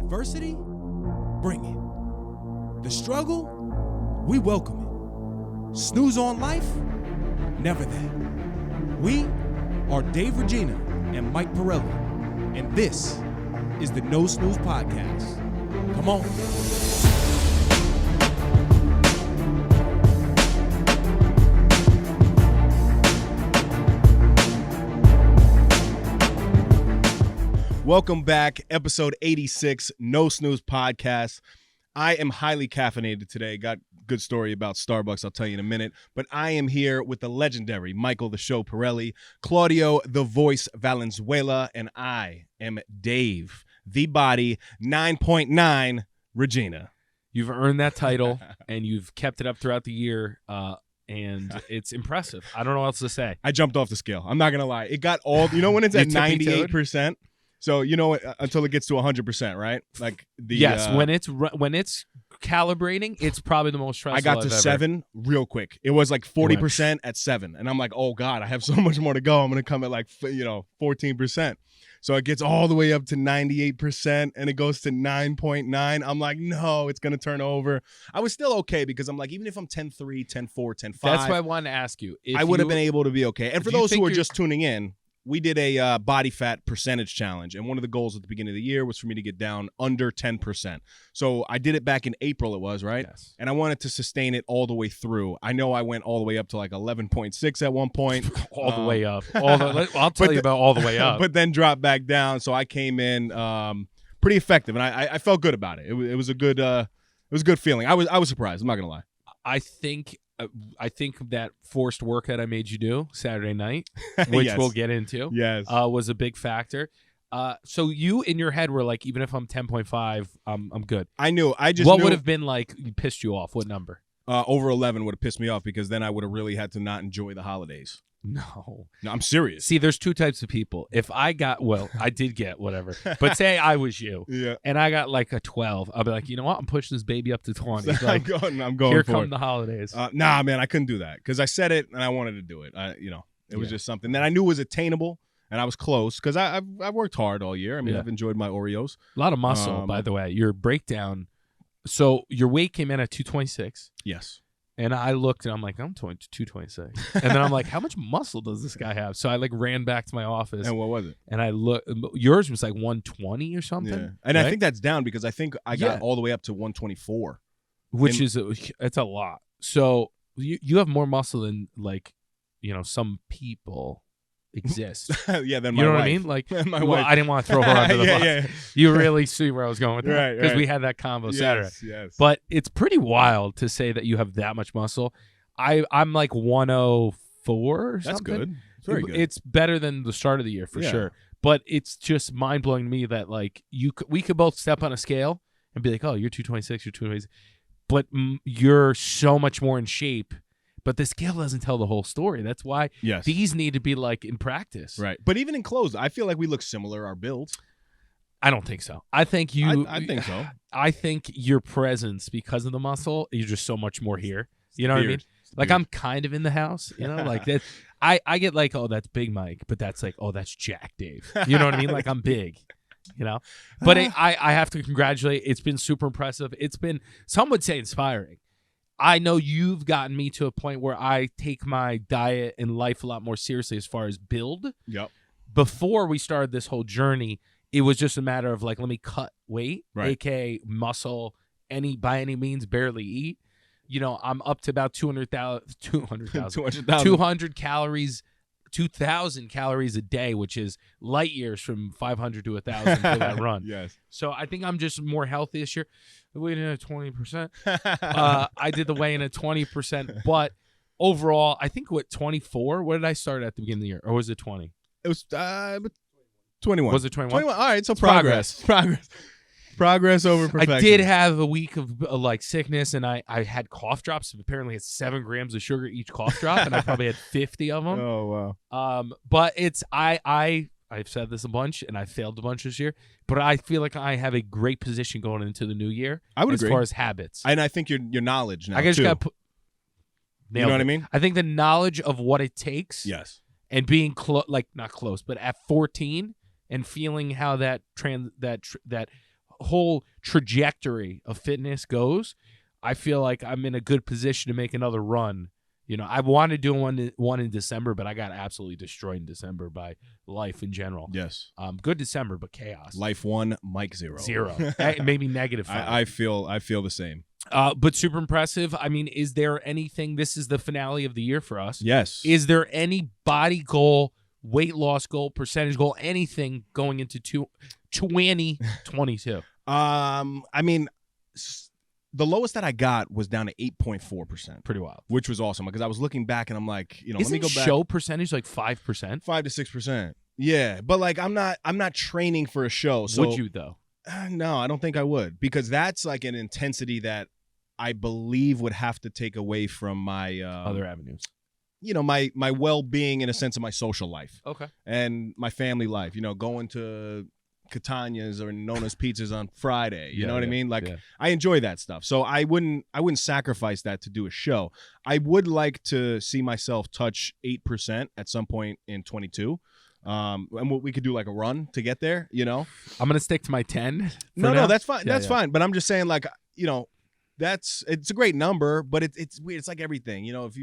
Adversity? Bring it. The struggle? We welcome it. Snooze on life? Never that. We are Dave Regina and Mike Pirelli, and this is the No Snooze Podcast. Come on. Welcome back, episode 86, No Snooze Podcast. I am highly caffeinated today. Got a good story about Starbucks, I'll tell you in a minute. But I am here with the legendary Michael the Show Pirelli, Claudio the Voice Valenzuela, and I am Dave the Body 9.9 Regina. You've earned that title, and you've kept it up throughout the year, and it's impressive. I don't know what else to say. I jumped off the scale. I'm not going to lie. It got all, you know when it's at 98%? So, you know, until it gets to 100%, right? Like the yes, when it's calibrating, it's probably the most stressful. I got to 7 real quick. It was like 40% at 7, and I'm like, oh God, I have so much more to go. I'm gonna come at like 14%. So it gets all the way up to 98%, and it goes to 9.9. I'm like, no, it's gonna turn over. I was still okay because I'm like, even if I'm 10.3, 10.4, 10.5, that's why I wanted to ask you. I would have been able to be okay. And for those who are just tuning in, we did a body fat percentage challenge, and one of the goals at the beginning of the year was for me to get down under 10%. So I did it back in April, it was, right? Yes. And I wanted to sustain it all the way through. I know I went all the way up to like 11.6 at one point. All the way up. I'll tell you about all the way up. But then dropped back down, so I came in pretty effective, and I felt good about it. It was a good feeling. I was surprised. I'm not gonna lie. I think that forced work that I made you do Saturday night, which yes. we'll get into, was a big factor. So you in your head were like, even if I'm 10.5, I'm good. I knew. What would have been like pissed you off? What number? Over 11 would have pissed me off because then I would have really had to not enjoy the holidays. No, I'm serious. See, there's two types of people. If I did get whatever, but say I was you, and I got like a 12, I'll be like, you know what? I'm pushing this baby up to 20. Like, I'm going. Here for come it. the holidays. Nah, man, I couldn't do that because I said it and I wanted to do it. It was just something that I knew was attainable, and I was close because I've worked hard all year. I mean, I've enjoyed my Oreos. A lot of muscle, by the way. Your breakdown. So your weight came in at 226. Yes. And I looked, and I'm like, I'm 226. And then I'm like, how much muscle does this guy have? So I like ran back to my office. And what was it? And I looked. Yours was like 120 or something. Yeah. And right? I think that's down because I think I got all the way up to 124. Which it's a lot. So you have more muscle than some people exist. Yeah, then you know wife. what I mean? Like, my wife. I didn't want to throw her under the bus. Yeah. You really see where I was going with that, right? Because we had that combo Saturday. Yes. But it's pretty wild to say that you have that much muscle. I'm like 104 or something. That's good. It's very good. It's better than the start of the year for sure. But it's just mind blowing to me that like we could both step on a scale and be like, oh, you're 226, you're 226, but you're so much more in shape. But the scale doesn't tell the whole story. That's why these need to be like in practice. Right. But even in clothes, I feel like we look similar, our builds. I don't think so. I think you. I think so. I think your presence, because of the muscle, you're just so much more here. You know what I mean? Like I'm kind of in the house. You know, like that. I get like, oh, that's Big Mike, but that's like, oh, that's Jack Dave. You know what I mean? Like I'm big. You know. But I have to congratulate. It's been super impressive. It's been, some would say, inspiring. I know you've gotten me to a point where I take my diet and life a lot more seriously as far as build. Yep. Before we started this whole journey, it was just a matter of like, let me cut weight, aka muscle, by any means, barely eat. You know, I'm up to about 200 calories, 2,000 calories a day, which is light years from 500 to 1,000 for that run. Yes. So I think I'm just more healthy this year. I weighed in at 20%. I did the weigh in at 20%, but overall, I think 24. What did I start at the beginning of the year, or was it 20? It was 21. Was it 21? 21. All right, so progress. Progress over perfection. I did have a week of like sickness, and I had cough drops. Apparently, it's 7 grams of sugar each cough drop, and I probably had 50 of them. Oh wow. But it's I've said this a bunch, and I failed a bunch this year. But I feel like I have a great position going into the new year. I would agree. As far as habits, and I think your knowledge now. I just got you know what I mean? I think the knowledge of what it takes. Yes. And being not close, but at 14 and feeling how that whole trajectory of fitness goes, I feel like I'm in a good position to make another run. You know, I wanted to do one in December, but I got absolutely destroyed in December by life in general. Yes. Good December, but chaos. Life 1, Mike 0. 0. Maybe -5. I feel the same. But super impressive. I mean, is there anything? This is the finale of the year for us. Yes. Is there any body goal, weight loss goal, percentage goal, anything going into 2022? I mean, the lowest that I got was down to 8.4%. Pretty wild. Which was awesome because I was looking back and I'm like, you know, Isn't let me go back. show percentage like 5%? 5 to 6%. Yeah, but like I'm not training for a show. So Would you though? No, I don't think I would, because that's like an intensity that I believe would have to take away from my Other avenues. You know, my well-being in a sense of my social life. Okay. And my family life. You know, going to Catania's or Nona's Pizzas on Friday. You know what I mean? Like I enjoy that stuff. So I wouldn't sacrifice that to do a show. I would like to see myself touch 8% at some point in 22. And we could do like a run to get there, you know. I'm gonna stick to my 10. No, that's fine. That's fine. But I'm just saying, like, you know, it's a great number, but it's weird. It's like everything, you know. If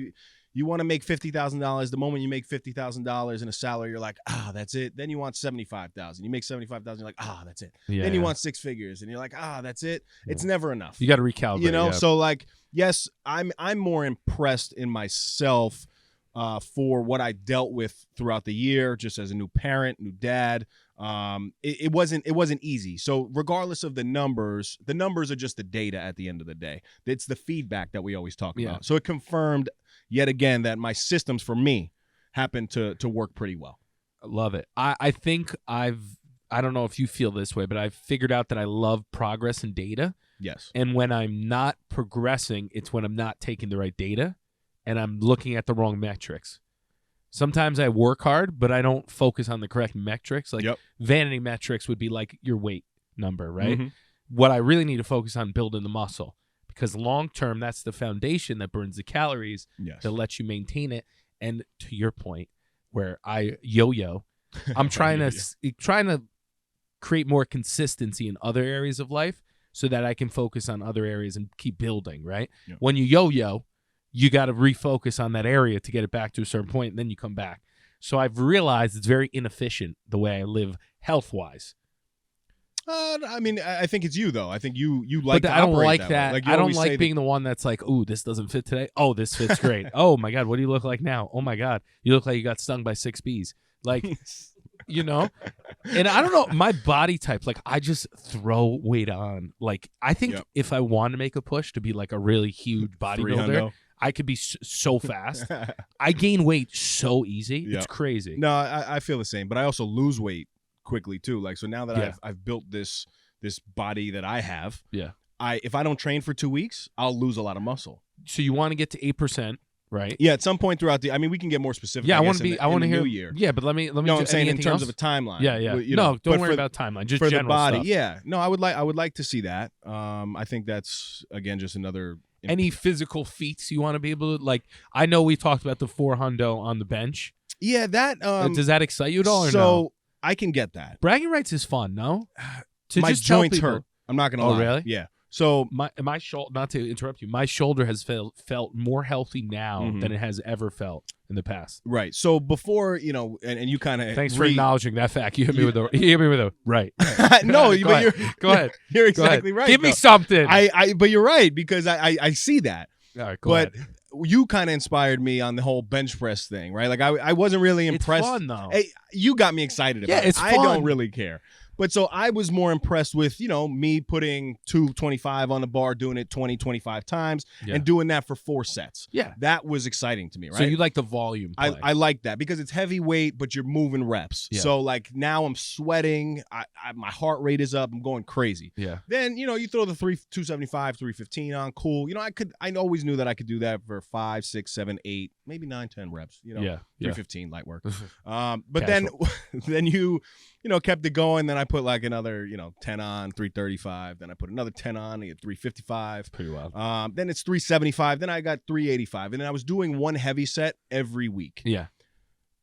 you want to make $50,000, the moment you make $50,000 in a salary, you're like, that's it. Then you want $75,000. You make $75,000, you're like, that's it. Then you want 6 figures, and you're like, that's it. It's never enough. You got to recalibrate. You know, so like, yes, I'm more impressed in myself for what I dealt with throughout the year, just as a new parent, new dad. It wasn't easy. So regardless of the numbers are just the data at the end of the day. It's the feedback that we always talk about. So it confirmed yet again that my systems for me happen to work pretty well. I love it. I think I don't know if you feel this way, but I've figured out that I love progress and data. Yes. And when I'm not progressing, it's when I'm not taking the right data and I'm looking at the wrong metrics. Sometimes I work hard, but I don't focus on the correct metrics. Like vanity metrics would be like your weight number, right? Mm-hmm. What I really need to focus on building the muscle, because long term, that's the foundation that burns the calories that lets you maintain it. And to your point, where I yo-yo, I'm trying to create more consistency in other areas of life so that I can focus on other areas and keep building, right? Yep. When you yo-yo, you got to refocus on that area to get it back to a certain point, and then you come back. So I've realized it's very inefficient the way I live health-wise. I mean, I think it's you, though. I think you like to I don't operate like that. That. Like I don't like being the one that's like, ooh, this doesn't fit today. Oh, this fits great. Oh, my God, what do you look like now? Oh, my God, you look like you got stung by 6 bees. Like, you know? And I don't know, my body type, like, I just throw weight on. Like, I think if I want to make a push to be like a really huge bodybuilder, I could be so fast. I gain weight so easy. It's crazy. No, I feel the same, but I also lose weight quickly too. Like, so now that I've built this body that I have, if I don't train for 2 weeks, I'll lose a lot of muscle. So you want to get to 8%, right? Yeah, at some point throughout the. I mean, we can get more specific. Yeah, I want to hear. New year. Yeah, but let me. No, I'm saying in terms of a timeline. Yeah. No, don't worry about timeline. Just for general the body. stuff. Yeah. No, I would like to see that. I think that's again just another. Any physical feats you want to be able to, like, I know we talked about the 400 on the bench. Yeah, that does that excite you at all? Or so no? I can get that. Bragging rights is fun, no? My just joints hurt. I'm not gonna lie. Oh, really? Yeah. So my shoulder. Not to interrupt you, my shoulder has felt more healthy now than it has ever felt in the past. Right. So before, you know, and you kind of thanks for acknowledging that fact. You hit me with a right. No, but go ahead. You're exactly right. Give me something. But you're right, because I see that. All right, go ahead. You kind of inspired me on the whole bench press thing, right? Like I wasn't really impressed. It's fun though. Hey, you got me excited about it. It's fun. I don't really care. But so I was more impressed with, you know, me putting 225 on the bar, doing it 20, 25 times, and doing that for 4 sets. Yeah. That was exciting to me, right? So you like the volume play. I like that because it's heavyweight, but you're moving reps. Yeah. So, like, now I'm sweating. My heart rate is up. I'm going crazy. Yeah. Then, you know, you throw the 275, 315 on. Cool. You know, I always knew that I could do that for 5, 6, 7, 8, maybe 9, 10 reps. You know, 315 light work. But then you know, kept it going. Then I put like another, you know, 10 on, 335. Then I put another 10 on, I get 355. Pretty wild. Then it's 375. Then I got 385. And then I was doing one heavy set every week. Yeah.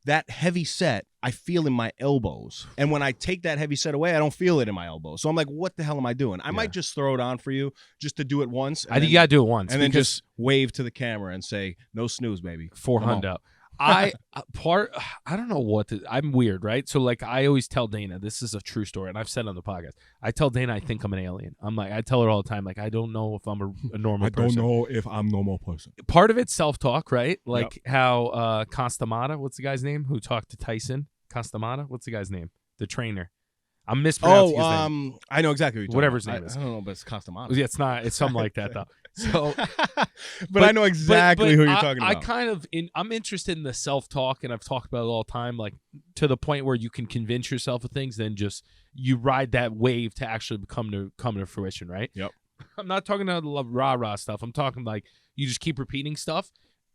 that heavy set I feel in my elbows. And when I take that heavy set away, I don't feel it in my elbows. So I'm like, what the hell am I doing? I might just throw it on for you just to do it once. I think you got to do it once. And then just wave to the camera and say, no snooze, baby. 400. I don't know I'm weird, right? So like I always tell Dana, this is a true story, and I've said on the podcast. I tell Dana I think I'm an alien. I tell her all the time, like I don't know if I'm a normal person. I don't know if I'm a normal person. Part of it's self-talk, right? Like how Constamata, what's the guy's name who talked to Tyson? Constamata, what's the guy's name? The trainer. I'm mispronouncing his name. I know exactly what whatever his name is. I don't know, but it's Constamata. Yeah, it's not. It's something like that though. So, but I know exactly who you're talking about. I'm interested in the self-talk, and I've talked about it all the time, like to the point where you can convince yourself of things, then just you ride that wave to actually come to fruition, right? Yep. I'm not talking about the rah-rah stuff. I'm talking like you just keep repeating stuff,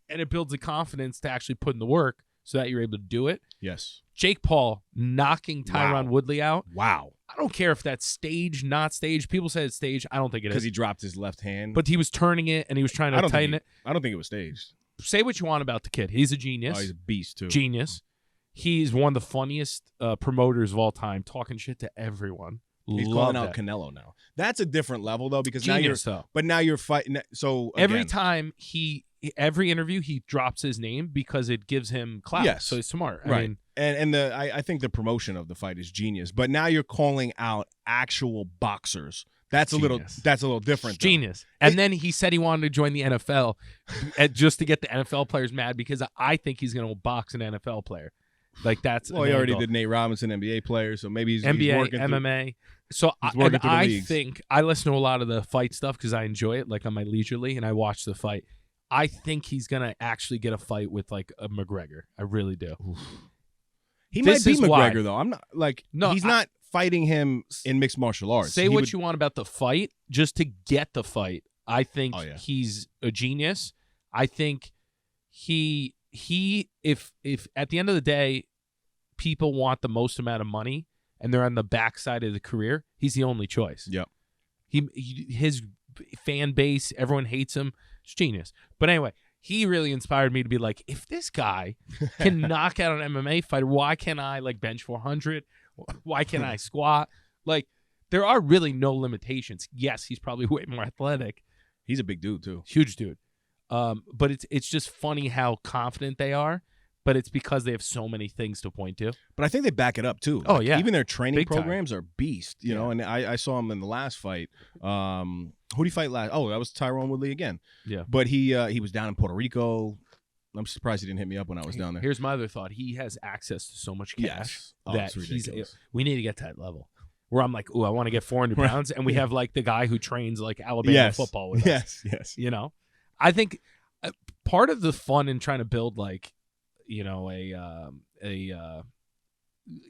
and it builds the confidence to actually put in the work so that you're able to do it. Yes. Jake Paul knocking Tyron Woodley out. Wow. I don't care if that's stage, not stage. People say it's stage. I don't think it is. Because he dropped his left hand. But he was turning it, and he was trying to tighten it. I don't think it was staged. Say what you want about the kid. He's a genius. Oh, he's a beast, too. Genius. He's one of the funniest promoters of all time, talking shit to everyone. He's calling out Canelo now. That's a different level, though, because now you're fighting. So every time every interview, he drops his name because it gives him clout. Yes. So he's smart. Right. I mean, and I think the promotion of the fight is genius. But now you're calling out actual boxers. That's a little different. Genius. And then he said he wanted to join the NFL just to get the NFL players mad because I think he's going to box an NFL player. Like that's he already did Nate Robinson, NBA player, so maybe he's working MMA. So I think I listen to a lot of the fight stuff because I enjoy it, like on my leisurely, and I watch the fight. I think he's gonna actually get a fight with like a McGregor. I really do. Oof. He might be McGregor though. I'm not like he's not fighting him in mixed martial arts. Say what you want about the fight, just to get the fight. I think he's a genius. I think if at the end of the day, people want the most amount of money and they're on the backside of the career, he's the only choice. Yep. His fan base, everyone hates him. It's genius. But anyway, he really inspired me to be like, if this guy can knock out an MMA fighter, why can't I like bench 400? Why can't I squat? Like, there are really no limitations. Yes, he's probably way more athletic. He's a big dude too. Huge dude. But it's just funny how confident they are. But it's because they have so many things to point to. But I think they back it up too. Oh yeah, even their training Big programs are beast. You know, and I saw him in the last fight. Who did he fight last? Oh, that was Tyron Woodley again. Yeah. But he was down in Puerto Rico. I'm surprised he didn't hit me up when I was down there. Here's my other thought: he has access to so much cash that we need to get to that level where I'm like, ooh, I want to get 400 pounds, and we have like the guy who trains like Alabama football with us. Yes. You know, I think part of the fun in trying to build like, you know, a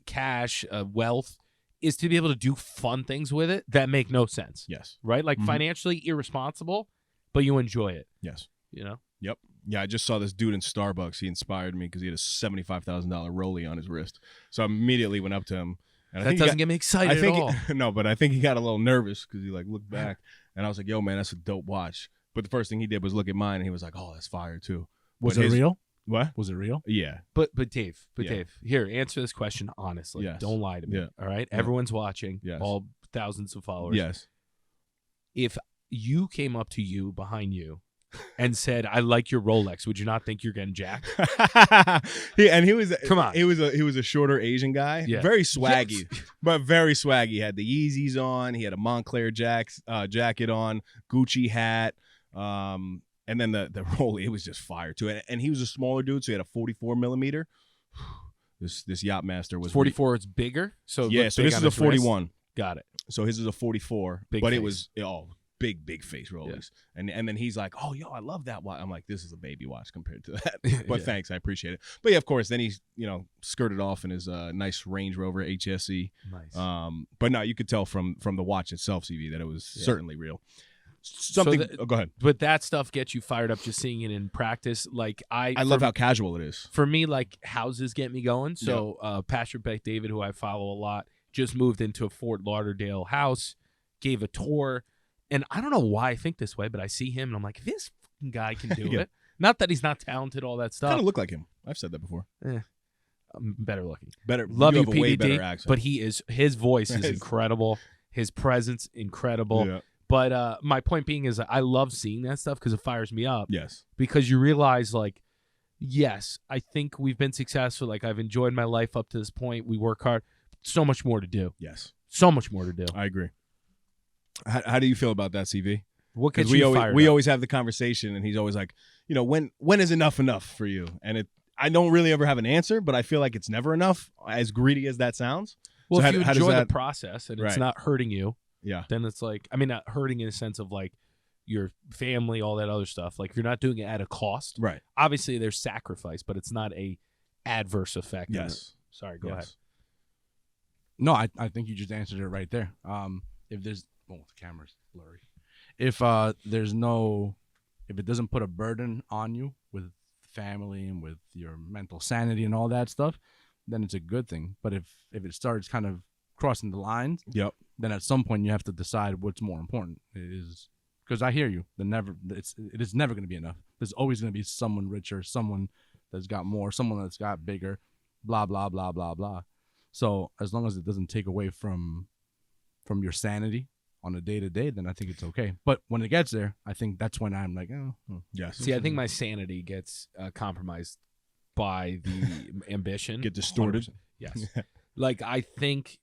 cash wealth is to be able to do fun things with it that make no sense. Yes. Right? Like financially irresponsible, but you enjoy it. Yes. You know? Yep. Yeah, I just saw this dude in Starbucks. He inspired me because he had a $75,000 rollie on his wrist. So I immediately went up to him. And that doesn't get me excited at all. No, but I think he got a little nervous because he like looked back. And I was like, yo, man, that's a dope watch. But the first thing he did was look at mine, and he was like, oh, that's fire too. Was it real? What? Was it real? Yeah. But Dave, here, answer this question honestly. Yes. Don't lie to me. Yeah. All right? Yeah. Everyone's watching. Yes. All thousands of followers. Yes. If you came up to you behind you and said, I like your Rolex, would you not think you're getting jacked? He was Come on. He was a shorter Asian guy. Yeah. Very swaggy. Yes. But very swaggy. He had the Yeezys on, he had a Montclair jacket on, Gucci hat. And then the rollie, it was just fire too. And he was a smaller dude, so he had a 44 millimeter. This yacht master was 44. It's bigger, so yeah. So this is a 41. Wrist. Got it. So his is a 44, big but face. It was big face rollies. Yeah. And then he's like, oh yo, I love that watch. I'm like, this is a baby watch compared to that. But thanks, I appreciate it. But yeah, of course, then he's skirted off in his nice Range Rover HSE. Nice. But no, you could tell from the watch itself, CV, that it was certainly real. Something. Go ahead. But that stuff gets you fired up just seeing it in practice. Like I love how casual it is. For me, like houses get me going. So Pastor Beck David, who I follow a lot, just moved into a Fort Lauderdale house, gave a tour, and I don't know why I think this way, but I see him and I'm like, this fucking guy can do it. Not that he's not talented, all that stuff. Kind of look like him. I've said that before. better looking. Love you, you have a way better PBD, accent. but his voice is incredible. His presence incredible. Yeah. But my point being is I love seeing that stuff because it fires me up. Yes. Because you realize, like, yes, I think we've been successful. Like, I've enjoyed my life up to this point. We work hard. So much more to do. Yes. So much more to do. I agree. How do you feel about that, CV? What gets we you always, fired we up? always have the conversation, and he's always like, when is enough for you? And I don't really ever have an answer, but I feel like it's never enough, as greedy as that sounds. Well, so if you enjoy that, the process and it's right. not hurting you, yeah, then it's like, I mean, not hurting in a sense of like your family, all that other stuff. Like, if you're not doing it at a cost, right? Obviously, there's sacrifice, but it's not a adverse effect. Yes. Sorry, go ahead. No, I think you just answered it right there. If there's, the camera's blurry. If it doesn't put a burden on you with family and with your mental sanity and all that stuff, then it's a good thing. But if it starts kind of crossing the lines, yep, then at some point you have to decide what's more important. It is, because I hear you. It is never going to be enough. There's always going to be someone richer, someone that's got more, someone that's got bigger, blah blah blah blah blah. So as long as it doesn't take away from your sanity on a day-to-day, then I think it's okay. But when it gets there, I think that's when I'm like, yes. See, I think my sanity gets compromised by the ambition. Get distorted. 100%. Yes. Like, I think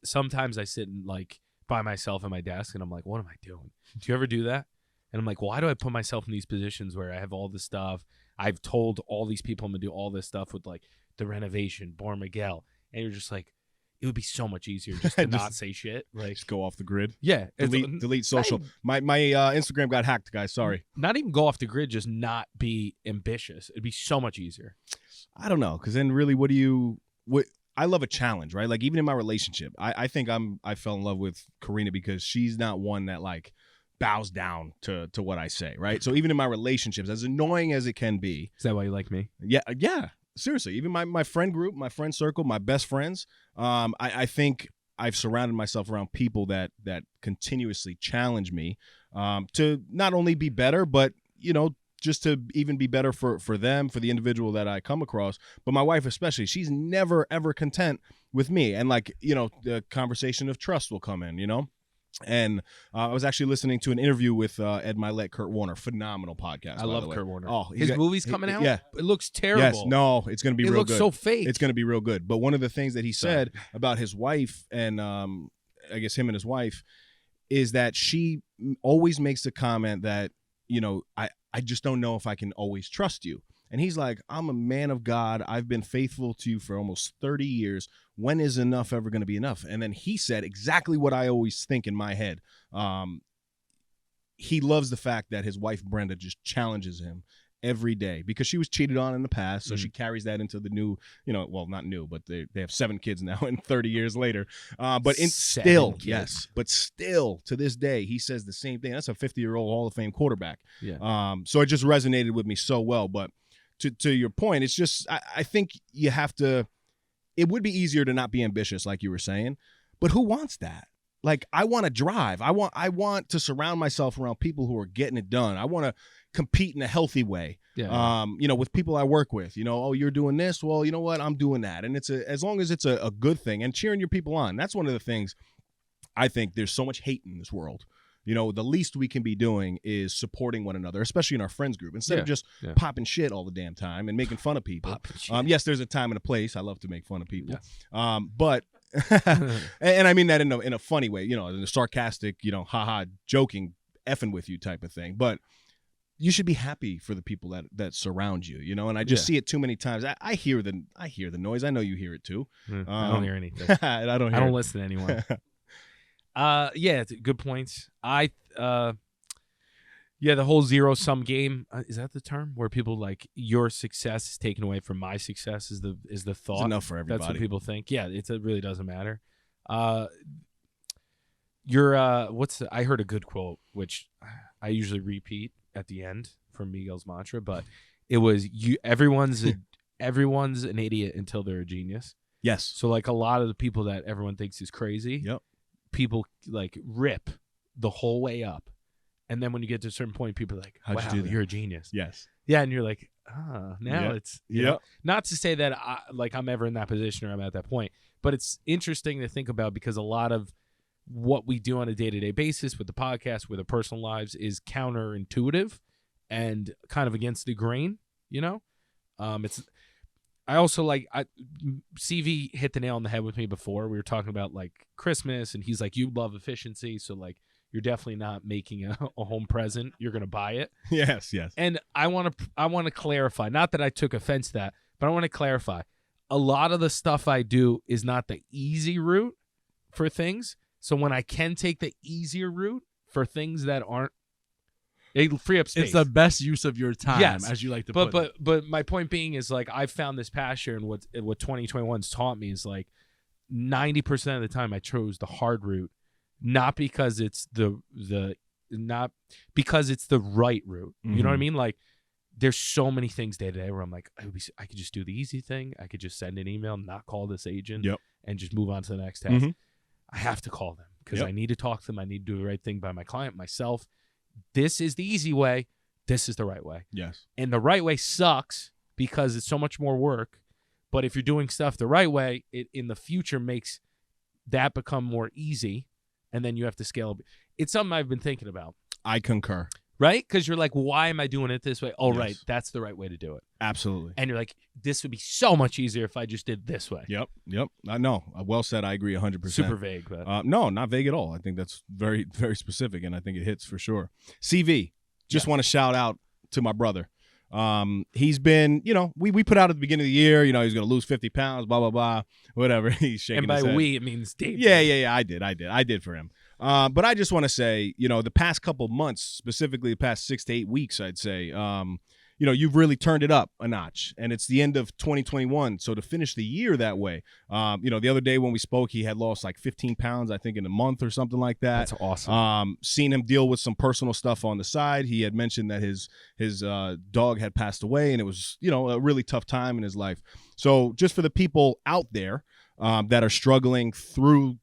sometimes I sit and like by myself at my desk and I'm like, what am I doing? Do you ever do that? And I'm like, why do I put myself in these positions where I have all this stuff? I've told all these people I'm going to do all this stuff with like the renovation, Born Miguel. And you're just like, it would be so much easier just to not say shit. Like, just go off the grid. Yeah. Delete social. My Instagram got hacked, guys. Sorry. Not even go off the grid, just not be ambitious. It'd be so much easier. I don't know, because then really, I love a challenge, right? Like, even in my relationship, I think I fell in love with Karina because she's not one that like bows down to what I say, right? So even in my relationships, as annoying as it can be. Is that why you like me? Yeah. Seriously, even my friend group, my friend circle, my best friends, I think I've surrounded myself around people that continuously challenge me to not only be better, but, just to even be better for them, for the individual that I come across. But my wife especially, she's never, ever content with me. And like, the conversation of trust will come in, And I was actually listening to an interview with Ed Milet, Kurt Warner. Phenomenal podcast. I love Kurt Warner. Oh, his movie's coming out? Yeah. It looks terrible. Yes. No, it's going to be real good. It looks so fake. It's going to be real good. But one of the things that he said about his wife and I guess him and his wife is that she always makes the comment that, I just don't know if I can always trust you. And he's like, I'm a man of God. I've been faithful to you for almost 30 years. When is enough ever going to be enough? And then he said exactly what I always think in my head. He loves the fact that his wife, Brenda, just challenges him every day because she was cheated on in the past. So she carries that into the new, well, not new, but they have 7 kids now and 30 years later. But still to this day, he says the same thing. That's a 50-year-old Hall of Fame quarterback. Yeah. So it just resonated with me so well. But to your point, it's just, I think you have to, it would be easier to not be ambitious, like you were saying, but who wants that? Like, I want to drive. I want to surround myself around people who are getting it done. I want to compete in a healthy way. Yeah. With people I work with, oh, you're doing this. Well, you know what? I'm doing that. And as long as it's a good thing and cheering your people on. That's one of the things I think there's so much hate in this world. The least we can be doing is supporting one another, especially in our friends group, instead of just popping shit all the damn time and making fun of people. Yes, there's a time and a place. I love to make fun of people. Yeah. But and I mean that in a funny way, in a sarcastic, haha, joking, effing with you type of thing. But you should be happy for the people that surround you, and I just see it too many times. I hear the noise. I know you hear it too. I don't hear anything. I don't listen to anyone. Yeah, good points. The whole zero-sum game, is that the term? Where people like your success is taken away from my success is the thought. It's enough for everybody. That's what people think. Yeah, it really doesn't matter. I heard a good quote, which I usually repeat at the end from Miguel's mantra, but it was everyone's an idiot until they're a genius. Yes. So like a lot of the people that everyone thinks is crazy, yep, people like rip the whole way up. And then when you get to a certain point, people are like, How'd you wow, do that? you're a genius. Yes. Yeah, and you're like, now Yep. it's you Yep. know, not to say that I'm ever in that position or I'm at that point, but it's interesting to think about because a lot of what we do on a day-to-day basis with the podcast, with our personal lives, is counterintuitive and kind of against the grain. You know, it's. I also CV hit the nail on the head with me before. We were talking about like Christmas, and he's like, "You love efficiency, so like you're definitely not making a home present. You're gonna buy it." Yes. And I want to clarify. Not that I took offense to that, but I want to clarify. A lot of the stuff I do is not the easy route for things. So when I can take the easier route for things that aren't, it free up space. It's the best use of your time, Yes, as you like to put it. But my point being is like I've found this passion, and what 2021's taught me is like 90% of the time I chose the hard route, not because it's not because it's the right route. Mm-hmm. You know what I mean? Like there's so many things day to day where I'm like I could just do the easy thing. I could just send an email, not call this agent, and just move on to the next task. Mm-hmm. I have to call them because I need to talk to them. I need to do the right thing by my client, myself. This is the easy way. This is the right way. Yes. And the right way sucks because it's so much more work. But if you're doing stuff the right way, it in the future makes that become more easy. And then you have to scale. It's something I've been thinking about. I concur. Right? Because you're like, why am I doing it this way? Oh, Yes. right. That's the right way to do it. Absolutely. And you're like, this would be so much easier if I just did this way. Yep. I know. Well said. I agree 100%. Super vague. But No, not vague at all. I think that's very, very specific, and I think it hits for sure. CV, just want to shout out to my brother. He's been, we put out at the beginning of the year, he's going to lose 50 pounds, blah, blah, blah, whatever. He's shaking and by his head. we, it means Dave. Yeah. I did for him. But I just want to say, the past couple months, specifically the past 6 to 8 weeks, I'd say, you've really turned it up a notch, and it's the end of 2021. So to finish the year that way, the other day when we spoke, he had lost like 15 pounds, I think in a month or something like that. That's awesome. Seen him deal with some personal stuff on the side. He had mentioned that his dog had passed away, and it was, a really tough time in his life. So just for the people out there that are struggling through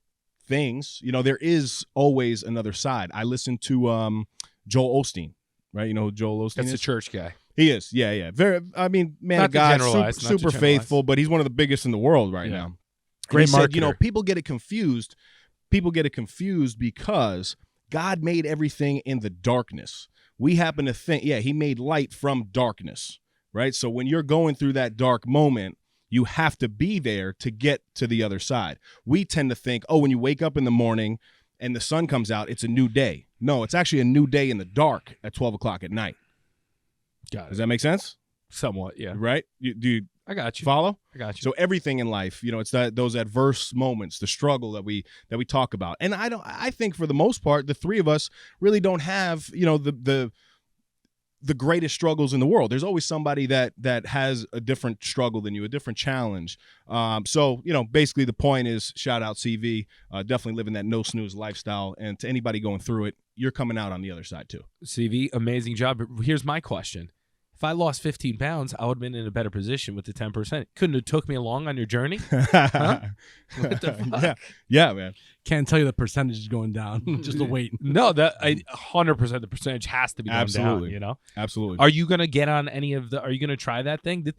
things, there is always another side. I listened to Joel Osteen, right? You know who Joel Osteen That's is? the church guy. He is, yeah. Very, man Not of to God, generalize, not to super generalize. faithful, but he's one of the biggest in the world right Yeah. now. And Great he said, marketer. people get it confused. People get it confused because God made everything in the darkness. We happen to think, he made light from darkness, right? So when you're going through that dark moment, you have to be there to get to the other side. We tend to think, when you wake up in the morning and the sun comes out, it's a new day. No, it's actually a new day in the dark at 12 o'clock at night. Got Does it. that make sense? Somewhat, yeah. Right? Do you I got you. follow? I got you. So everything in life, it's those adverse moments, the struggle that we talk about. And I think for the most part, the three of us really don't have, the greatest struggles in the world. There's always somebody that has a different struggle than you, a different challenge. So, basically the point is, shout out CV, definitely living that no snooze lifestyle. And to anybody going through it, you're coming out on the other side too. CV, amazing job. But here's my question. If I lost 15 pounds, I would have been in a better position with the 10%. Couldn't have took me along on your journey? Huh? What the fuck? Yeah, man. Can't tell you the percentage is going down. Just the wait. No, 100% the percentage has to be going Absolutely. down, Absolutely. Are you going to get on any of are you going to try that thing?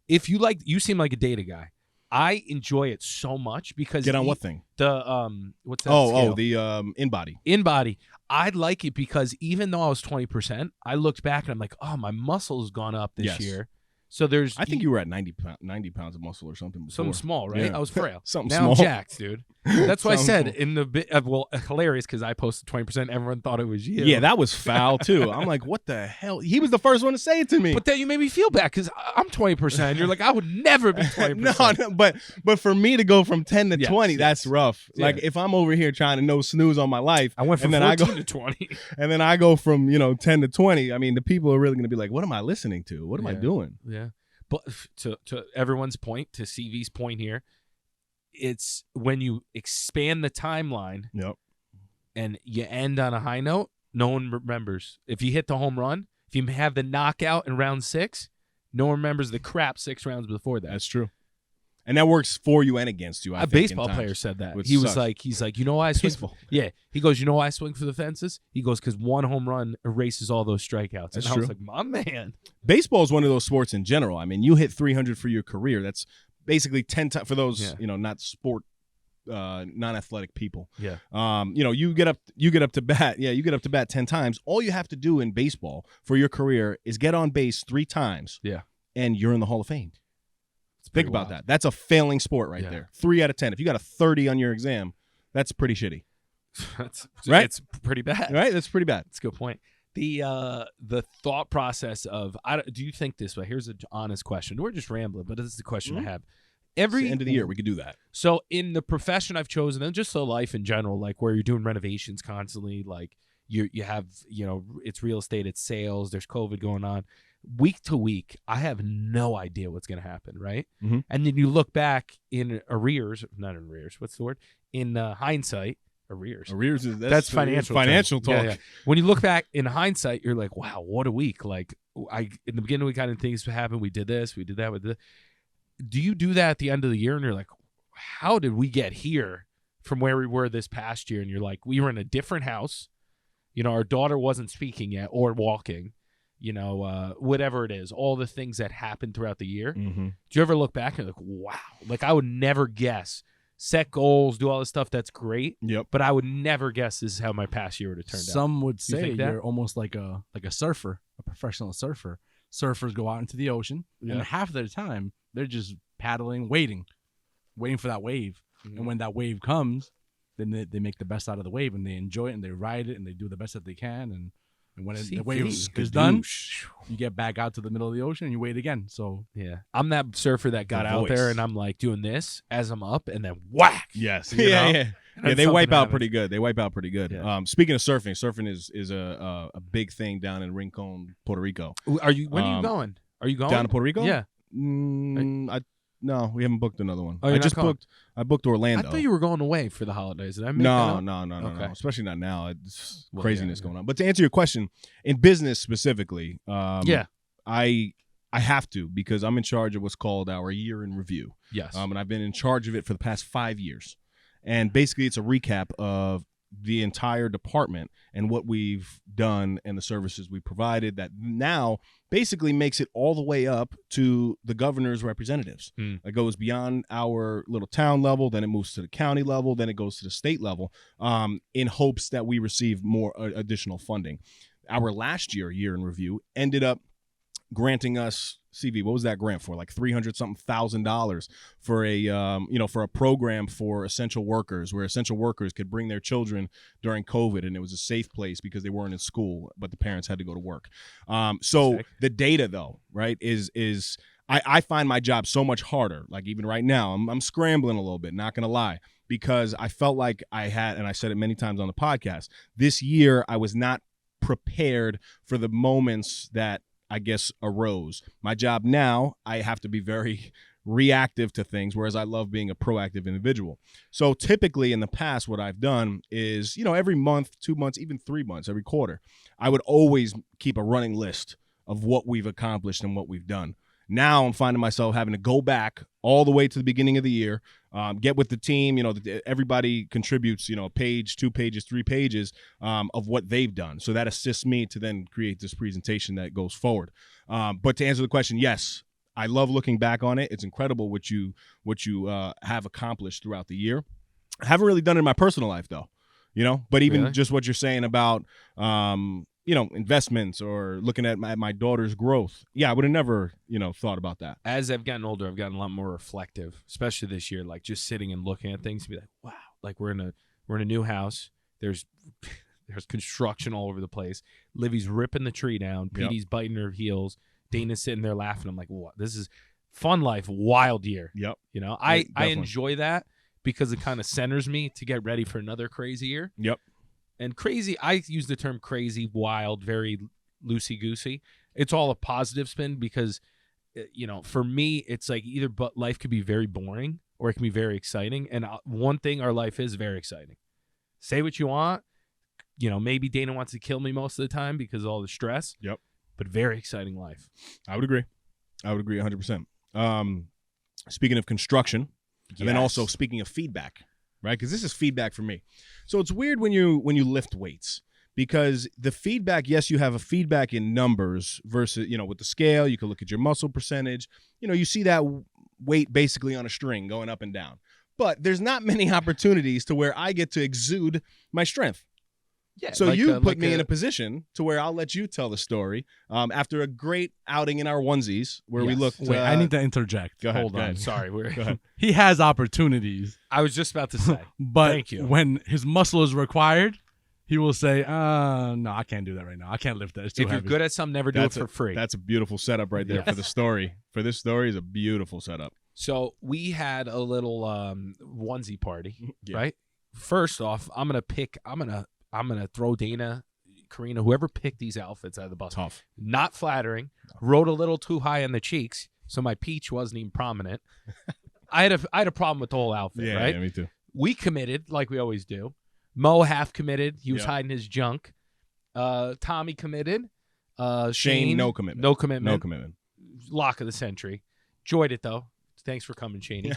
If you seem like a data guy. I enjoy it so much because Get on what thing? The what's that scale? The in-body. In-body. I like it because even though I was 20%, I looked back and I'm like, my muscle's gone up this year. So there's I think you were at 90 pounds of muscle or something before. something small, right? Yeah. I was frail. Something now small. I'm jacked, dude. That's what I said Something in the bit. Hilarious because I posted 20%. Everyone thought it was you. Yeah, that was foul too. I'm like, what the hell? He was the first one to say it to me. But then you made me feel bad because I'm 20%. You're like, I would never be 20%. No, but for me to go from 10 to Yes, 20, yes. that's rough. Yeah. Like if I'm over here trying to no snooze on my life, I went from and then 14 to 20. and then I go from 10 to 20. I mean, the people are really going to be like, what am I listening to? What am I Yeah. doing? Yeah. But to everyone's point, to CV's point here, it's when you expand the timeline Yep. and you end on a high note, no one remembers. If you hit the home run, if you have the knockout in round 6, no one remembers the crap 6 rounds before that. That's true. And that works for you and against you. I A think, baseball in times, player said that. which He was sucks. like, you know why I swing? Baseball. Yeah. He goes, you know why I swing for the fences? He goes, because one home run erases all those strikeouts. That's and I true. was like, my man. Baseball is one of those sports in general. I mean, you hit 300 for your career. That's basically 10 times for those, not sport, non-athletic people. Yeah. You get up to bat. Yeah, you get up to bat 10 times. All you have to do in baseball for your career is get on base 3 times. Yeah. And you're in the Hall of Fame. Think about wild. that. That's a failing sport right there. 3 out of 10. If you got a 30 on your exam, that's pretty shitty. Right? It's pretty bad. Right? That's pretty bad. That's a good point. The thought process of do you think this way? Here's an honest question. We're just rambling, but this is the question I have. It's the end of the year, we could do that. So in the profession I've chosen, and just so life in general, like where you're doing renovations constantly, like you have, it's real estate, it's sales, there's COVID going on. Week to week, I have no idea what's going to happen, right? Mm-hmm. And then you look back in what's the word? In hindsight, arrears. Arrears is that's financial talk. Yeah. When you look back in hindsight, you're like, wow, what a week. Like in the beginning, we kind of things happened. We did this, we did that, we did that. Do you do that at the end of the year and you're like, how did we get here from where we were this past year? And you're like, we were in a different house. Our daughter wasn't speaking yet or walking. Whatever it is, all the things that happened throughout the year. Mm-hmm. Do you ever look back and like, wow, like I would never guess, set goals, do all this stuff. That's great. Yep. But I would never guess this is how my past year would have turned out. Some would say think that? you're almost like a surfer, a professional surfer. Surfers go out into the ocean, and half of their time they're just paddling, waiting for that wave. Mm-hmm. And when that wave comes, then they make the best out of the wave, and they enjoy it, and they ride it, and they do the best that they can, and when the wave is done, you get back out to the middle of the ocean and you wait again. So I'm that surfer that got out there and I'm like doing this as I'm up and then whack. Yes. Yeah. They wipe out pretty good. Yeah. Speaking of surfing is a big thing down in Rincon, Puerto Rico. When are you going? Are you going down to Puerto Rico? Yeah. No, we haven't booked another one. Oh, I booked Orlando. I thought you were going away for the holidays. Did I make No. Okay. Especially not now. It's craziness going on. But to answer your question, in business specifically, I have to, because I'm in charge of what's called our year in review. Yes. And I've been in charge of it for the past 5 years. And basically it's a recap of the entire department and what we've done and the services we provided that now basically makes it all the way up to the governor's representatives. It goes beyond our little town level, then it moves to the county level, then it goes to the state level, in hopes that we receive more additional funding. Our last year in review ended up granting us, CV, what was that grant for? Like $300,000 for a program for essential workers, where essential workers could bring their children during COVID, and it was a safe place because they weren't in school, but the parents had to go to work. So Sick. The data, though, right, is I find my job so much harder. Like even right now, I'm scrambling a little bit, not gonna lie, because I felt like I had, and I said it many times on the podcast, this year I was not prepared for the moments that I guess arose. My job now, I have to be very reactive to things, whereas I love being a proactive individual. So typically in the past, what I've done is, every month, 2 months, even 3 months, every quarter, I would always keep a running list of what we've accomplished and what we've done. Now I'm finding myself having to go back all the way to the beginning of the year, get with the team. Everybody contributes, a page, 2 pages, 3 pages of what they've done. So that assists me to then create this presentation that goes forward. But to answer the question, yes, I love looking back on it. It's incredible what you have accomplished throughout the year. I haven't really done it in my personal life though, but even Really? just what you're saying about, investments or looking at my daughter's growth. Yeah, I would have never, thought about that. As I've gotten older, I've gotten a lot more reflective, especially this year, like just sitting and looking at things and be like, wow, like we're in a new house. There's construction all over the place. Livy's ripping the tree down. Yep. Petey's biting her heels. Dana's sitting there laughing. I'm like, what? This is fun life, wild year. Yep. I Definitely. enjoy that because it kind of centers me to get ready for another crazy year. Yep. And crazy, I use the term crazy, wild, very loosey-goosey. It's all a positive spin because, for me, it's like but life could be very boring or it can be very exciting. And one thing, our life is very exciting. Say what you want. Maybe Dana wants to kill me most of the time because of all the stress. Yep. But very exciting life. I would agree 100%. Speaking of construction, and then Yes. also speaking of feedback, right? Because this is feedback for me. So it's weird when you lift weights, because the feedback, yes, you have a feedback in numbers versus, with the scale, you can look at your muscle percentage. You see that weight basically on a string going up and down. But there's not many opportunities to where I get to exude my strength. Yeah, So you put me in a position to where I'll let you tell the story after a great outing in our onesies where we Yes. looked. Wait, I need to interject. Go ahead. Hold go on. ahead. Sorry, Go ahead. He has opportunities, I was just about to say. but Thank you. when his muscle is required, he will say, no, I can't do that right now. I can't lift that. It's too If you're heavy. good at something, never do it for free. That's a beautiful setup right there Yes. for the story. For this story is a beautiful setup. So we had a little onesie party, Yeah. right? First off, I'm gonna throw Dana, Karina, whoever picked these outfits out of the bus. Tough. Not flattering. Rode a little too high on the cheeks, so my peach wasn't even prominent. I had a problem with the whole outfit, right? Yeah, me too. We committed like we always do. Mo half committed. He was Yeah. hiding his junk. Tommy committed. Shane, no commitment. No commitment. No commitment. Lock of the century. Enjoyed it though. Thanks for coming, Shaney.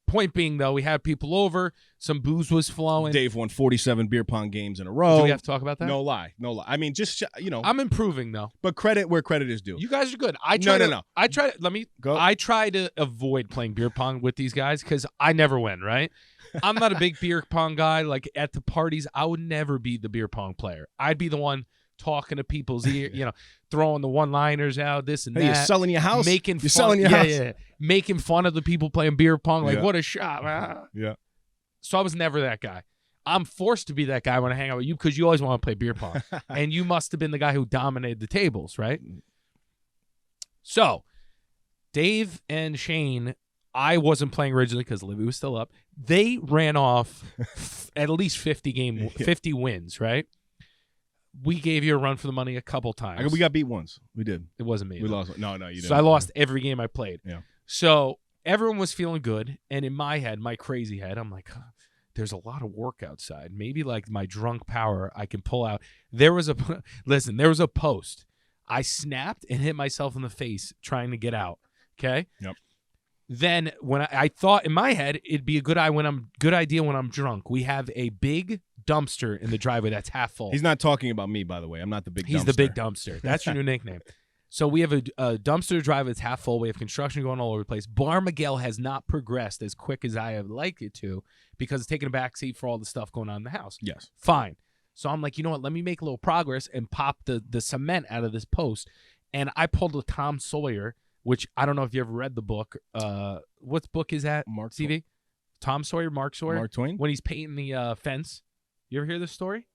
Point being though, we had people over. Some booze was flowing. Dave won 47 beer pong games in a row. Do we have to talk about that? No lie. I mean, just I'm improving though. but credit where credit is due. You guys are good. No. I try to let me Go. I try to avoid playing beer pong with these guys because I never win, right? I'm not a big beer pong guy. Like at the parties, I would never be the beer pong player. I'd be the one talking to people's ear, throwing the one-liners out, this and Hey, that. you're selling your house. Making You're fun, selling your house. Yeah. Making fun of the people playing beer pong, like Yeah. what a shot. Ah. Yeah. So I was never that guy. I'm forced to be that guy when I hang out with you because you always want to play beer pong. And you must have been the guy who dominated the tables, right? So Dave and Shane, I wasn't playing originally because Livy was still up. They ran off at least 50 wins, right? We gave you a run for the money a couple times. We got beat once. We did. It wasn't me. We though. lost. No, you didn't. So I lost every game I played. Yeah. So everyone was feeling good. And in my head, my crazy head, I'm like, there's a lot of work outside. Maybe like my drunk power I can pull out. There was a post. I snapped and hit myself in the face trying to get out. Okay. Yep. Then when I thought in my head it'd be a good idea when I'm drunk. We have a big dumpster in the driveway that's half full. He's not talking about me, by the way. I'm not the big. He's dumpster. the big dumpster. That's your new nickname. So we have a dumpster drive that's half full. We have construction going all over the place. Bar Miguel has not progressed as quick as I have liked it to because it's taking a backseat for all the stuff going on in the house. Yes. Fine. So I'm like, you know what? Let me make a little progress and pop the cement out of this post. And I pulled a Tom Sawyer, which I don't know if you ever read the book. What book is that? Mark TV? Tom Sawyer, Mark Sawyer? Mark Twain. When he's painting the fence. You ever hear this story?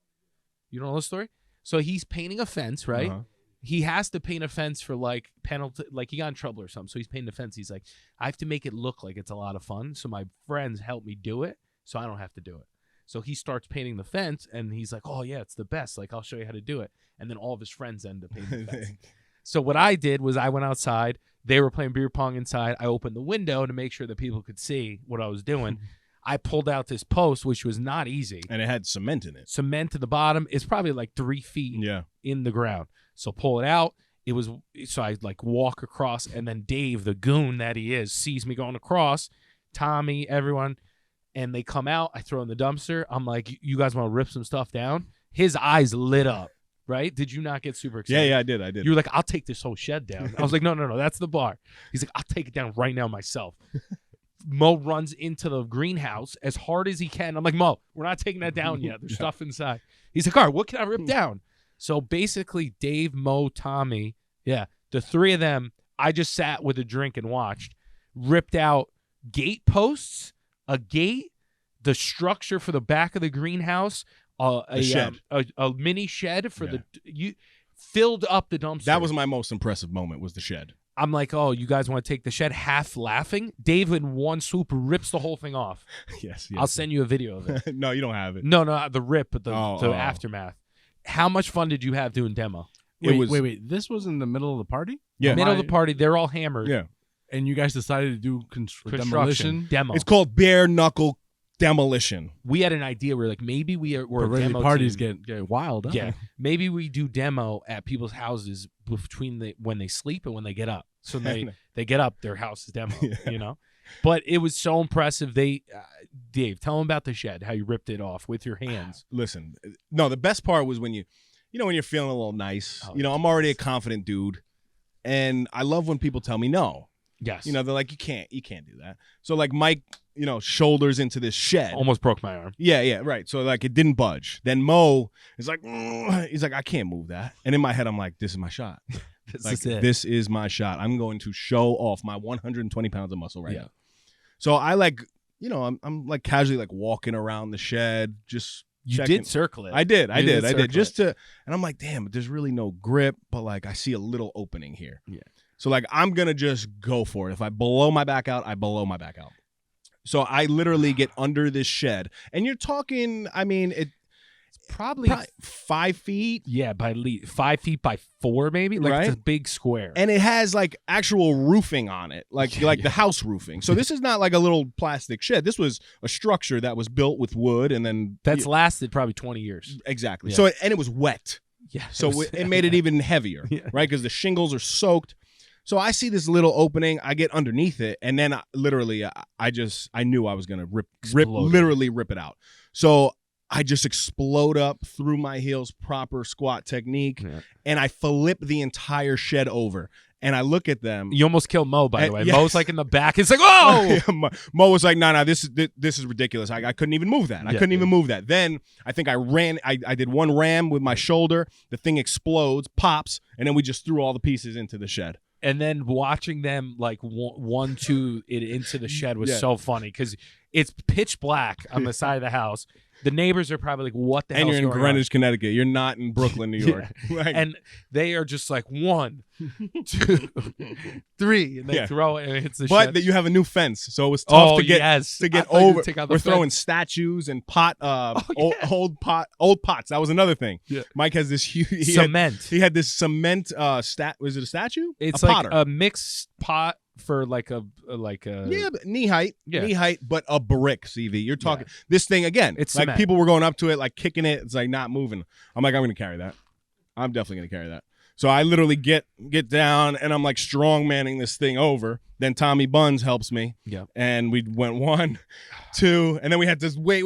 You don't know the story? So he's painting a fence, right? Uh-huh. He has to paint a fence for like penalty, like he got in trouble or something. So he's painting the fence. He's like, I have to make it look like it's a lot of fun. So my friends help me do it, so I don't have to do it. So he starts painting the fence, and he's like, oh yeah, it's the best. Like I'll show you how to do it. And then all of his friends end up painting the fence. So what I did was I went outside. They were playing beer pong inside. I opened the window to make sure that people could see what I was doing. I pulled out this post, which was not easy. And it had cement in it. Cement to the bottom. It's probably like 3 feet Yeah. in the ground. So pull it out. So I like walk across, and then Dave, the goon that he is, sees me going across. Tommy, everyone, and they come out. I throw in the dumpster. I'm like, you guys want to rip some stuff down? His eyes lit up. Right? Did you not get super excited? Yeah, I did. You were like, I'll take this whole shed down. I was like, no, that's the bar. He's like, I'll take it down right now myself. Mo runs into the greenhouse as hard as he can. I'm like, Mo, we're not taking that down yet. There's stuff inside. He's like, all right, what can I rip down? So basically, Dave, Mo, Tommy, the three of them, I just sat with a drink and watched, ripped out gate posts, a gate, the structure for the back of the greenhouse, a shed. A mini shed for you filled up the dumpster. That was my most impressive moment. Was the shed. I'm like, oh, you guys want to take the shed? Half laughing. Dave in one swoop rips the whole thing off. Yes. I'll send you a video of it. No, you don't have it. No, not the rip, but the Oh. aftermath. How much fun did you have doing demo? Wait. This was in the middle of the party? Yeah. Middle of the party, they're all hammered. Yeah. And you guys decided to do Construction, demolition? demo. It's called bare knuckle demolition. We had an idea. We're like, maybe we're But a really, demo parties team. get wild. Huh? Yeah, maybe we do demo at people's houses when they sleep and when they get up. So they get up, their house is demo, you know? But it was so impressive. Dave, tell them about the shed, how you ripped it off with your hands. Listen, no, the best part was when when you're feeling a little nice. I'm already a confident dude, and I love when people tell me no. Yes. They're like, you can't do that. So like Mike, shoulders into this shed. Almost broke my arm. Yeah, right. So like it didn't budge. Then Mo is like, he's like, I can't move that. And in my head, I'm like, this is my shot. This is my shot. I'm going to show off my 120 pounds of muscle right now. So I I'm like casually like walking around the shed, just checking. Did circle it. I did. Just to, and I'm like, damn, but there's really no grip, but like I see a little opening here. Yeah. So like I'm gonna just go for it. If I blow my back out, I blow my back out. So I literally get under this shed, and you're talking. I mean, it's probably 5 feet. Yeah, by 5 feet by 4, maybe. Like right? It's a big square, and it has like actual roofing on it, like the house roofing. So this is not like a little plastic shed. This was a structure that was built with wood, and then that's lasted probably 20 years. Exactly. Yeah. So and it was wet. Yeah. So it made it even heavier, right? Because the shingles are soaked. So I see this little opening. I get underneath it, and then I knew I was gonna rip it out. So I just explode up through my heels, proper squat technique, and I flip the entire shed over. And I look at them. You almost killed Mo, by the way. Yes. Mo's like in the back. It's like, oh! Mo was like, no, this is ridiculous. I couldn't even move that. I couldn't even move that. Then I think I ran. I did one ram with my shoulder. The thing explodes, pops, and then we just threw all the pieces into the shed. And then watching them like two it into the shed was so funny because it's pitch black on the side of the house. The neighbors are probably like, what the hell? And you're in Greenwich, Connecticut. You're not in Brooklyn, New York. Right. And they are just like 1, 2, 3. And they throw it and it hits the shed. But you have a new fence. So it was tough to get over. We're throwing statues and old pots. That was another thing. Yeah. Mike has this huge cement. He had this cement was it a statue? It's a like potter. A mixed pot for but knee height, but a brick. CV, you're talking this thing again. It's like cement. People were going up to it, like kicking it. It's like not moving. I'm like, I'm gonna carry that. I'm definitely gonna carry that. So I literally get down and I'm like strong manning this thing over. Then Tommy Buns helps me. Yeah. And we went 1, 2, and then we had to wait.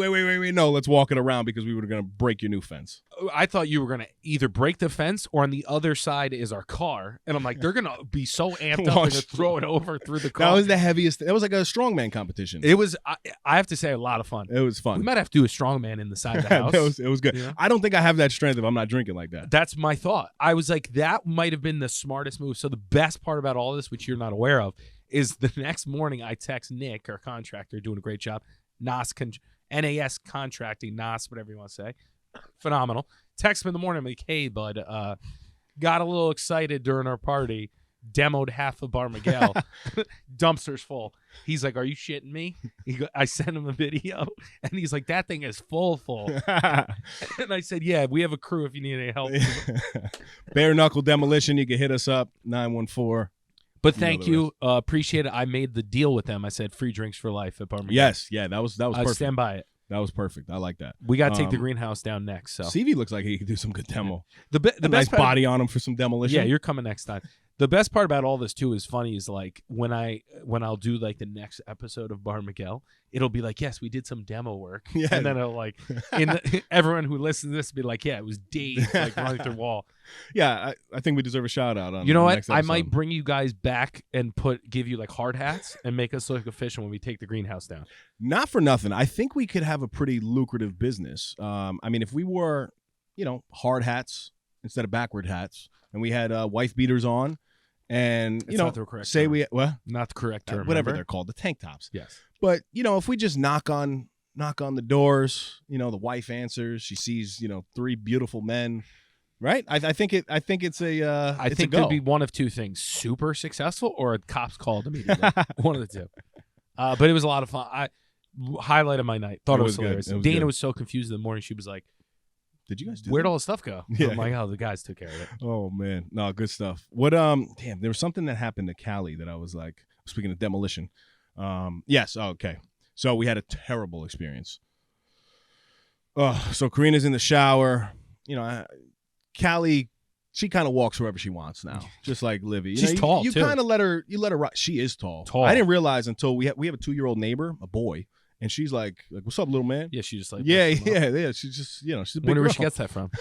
No, let's walk it around because we were gonna break your new fence. I thought you were gonna either break the fence or on the other side is our car. And I'm like, they're gonna be so amped up to throw it over through the car. That was the heaviest. That was like a strongman competition. It was. I have to say, a lot of fun. It was fun. We might have to do a strongman in the side of the house. It was good. You know? I don't think I have that strength if I'm not drinking like that. That's my thought. I was like, that might have been the smartest move. So the best part about all this, which you're not aware of, is the next morning I text Nick, our contractor, doing a great job. NAS contracting, NAS, whatever you want to say. Phenomenal. Text him in the morning. I'm like, hey, bud, got a little excited during our party. Demoed half of Bar Miguel. Dumpster's full. He's like, are you shitting me? I sent him a video, and he's like, that thing is full. And I said, yeah, we have a crew if you need any help. Bare knuckle demolition. You can hit us up, 914. But thank you. Appreciate it. I made the deal with them. I said free drinks for life at Bar Miguel. Yes. Yeah, that was perfect. I stand by it. That was perfect. I like that. We got to take the greenhouse down next. So CV looks like he could do some good demo. The best nice body on him for some demolition. Yeah, you're coming next time. The best part about all this too is funny is like when I'll do like the next episode of Bar Miguel, it'll be like, yes, we did some demo work. Yeah. And then it'll like everyone who listens to this will be like, yeah, it was Dave like running through wall. Yeah, I think we deserve a shout out on. You know the what? next episode. I might bring you guys back and give you like hard hats and make us look official when we take the greenhouse down. Not for nothing. I think we could have a pretty lucrative business. I mean, if we wore, hard hats instead of backward hats, and we had wife beaters on, and not the correct say term. not the correct term, whatever remember? They're called, the tank tops. Yes. But if we just knock on the doors, the wife answers. She sees 3 beautiful men. Right, I think it's a. I think there'd be one of two things: super successful, or a cops called immediately. One of the two. But it was a lot of fun. I highlighted my night. Thought it was hilarious. Dana was so confused in the morning. She was like, "Did you guys do where'd that? all the stuff go?" Yeah. I'm like, "Oh, the guys took care of it." Oh man, no, good stuff. What? Damn, there was something that happened to Callie that I was like, speaking of demolition. Yes. Oh, okay. So we had a terrible experience. So Karina's in the shower. Callie she kind of walks wherever she wants now, just like Livy. She's tall, you too. kind of let her ride. She is tall. Tall. I didn't realize until we have a 2-year-old neighbor, a boy, and she's like, what's up, little man? Yeah, she just like yeah. She's just, she's a big Wonder girl. where she gets that from.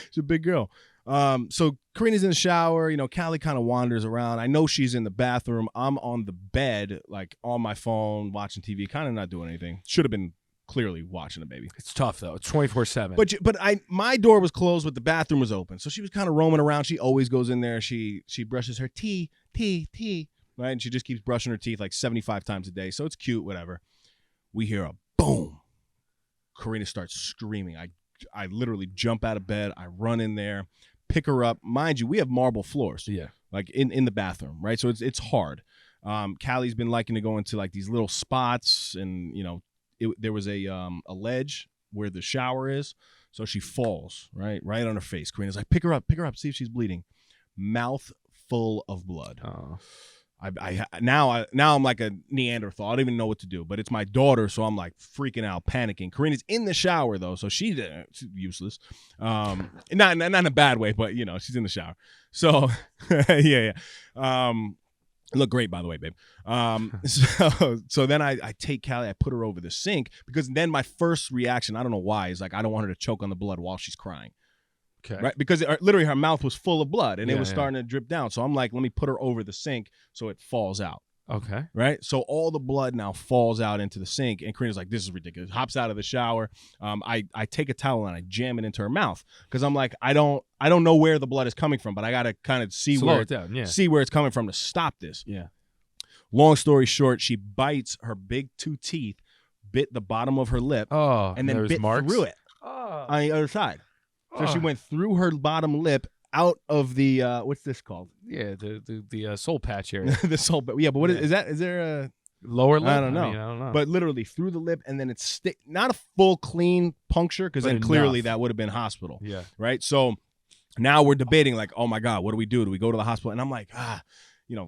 She's a big girl. So Karina's in the shower. Callie kind of wanders around. I know she's in the bathroom. I'm on the bed, like on my phone, watching TV, kind of not doing anything. Should have been clearly watching the baby. It's tough though. It's 24/7. But my door was closed, but the bathroom was open, so she was kind of roaming around. She always goes in there. She brushes her teeth, right, and she just keeps brushing her teeth like 75 times a day. So it's cute, whatever. We hear a boom. Karina starts screaming. I literally jump out of bed. I run in there, pick her up. Mind you, we have marble floors. Yeah, like in the bathroom, right? So it's hard. Callie's been liking to go into like these little spots, and there was a ledge where the shower is, so she falls right on her face. Karina's like, pick her up, see if she's bleeding. Mouth full of blood. Oh. Now I'm like a Neanderthal. I don't even know what to do. But it's my daughter, so I'm like freaking out, panicking. Karina's in the shower though, so she's useless. Not in a bad way, but she's in the shower. So yeah. Look great, by the way, babe. So then I take Callie, I put her over the sink, because then my first reaction, I don't know why, is like I don't want her to choke on the blood while she's crying. Okay. Right? Because literally her mouth was full of blood, and it was Yeah. starting to drip down. So I'm like, let me put her over the sink so it falls out. Okay. Right? So all the blood now falls out into the sink, and Karina's like, this is ridiculous. Hops out of the shower. I take a towel and I jam it into her mouth, because I'm like, I don't know where the blood is coming from, but I got to kind of see Slow it down. Yeah. see where it's coming from to stop this. Yeah. Long story short, she bites her big 2 teeth, bit the bottom of her lip, Oh, and then there was bit marks? through it Oh. on the other side. So she went through her bottom lip out of the what's this called? Yeah, the soul patch area. The soul. Yeah, but what is that? Is there a Lower lip? I don't know. I don't know. But literally through the lip, and then it's not a full clean puncture, because then But clearly enough. that would have been hospital. Yeah. Right. So now we're debating, like, oh my God, what do we do? Do we go to the hospital? And I'm like,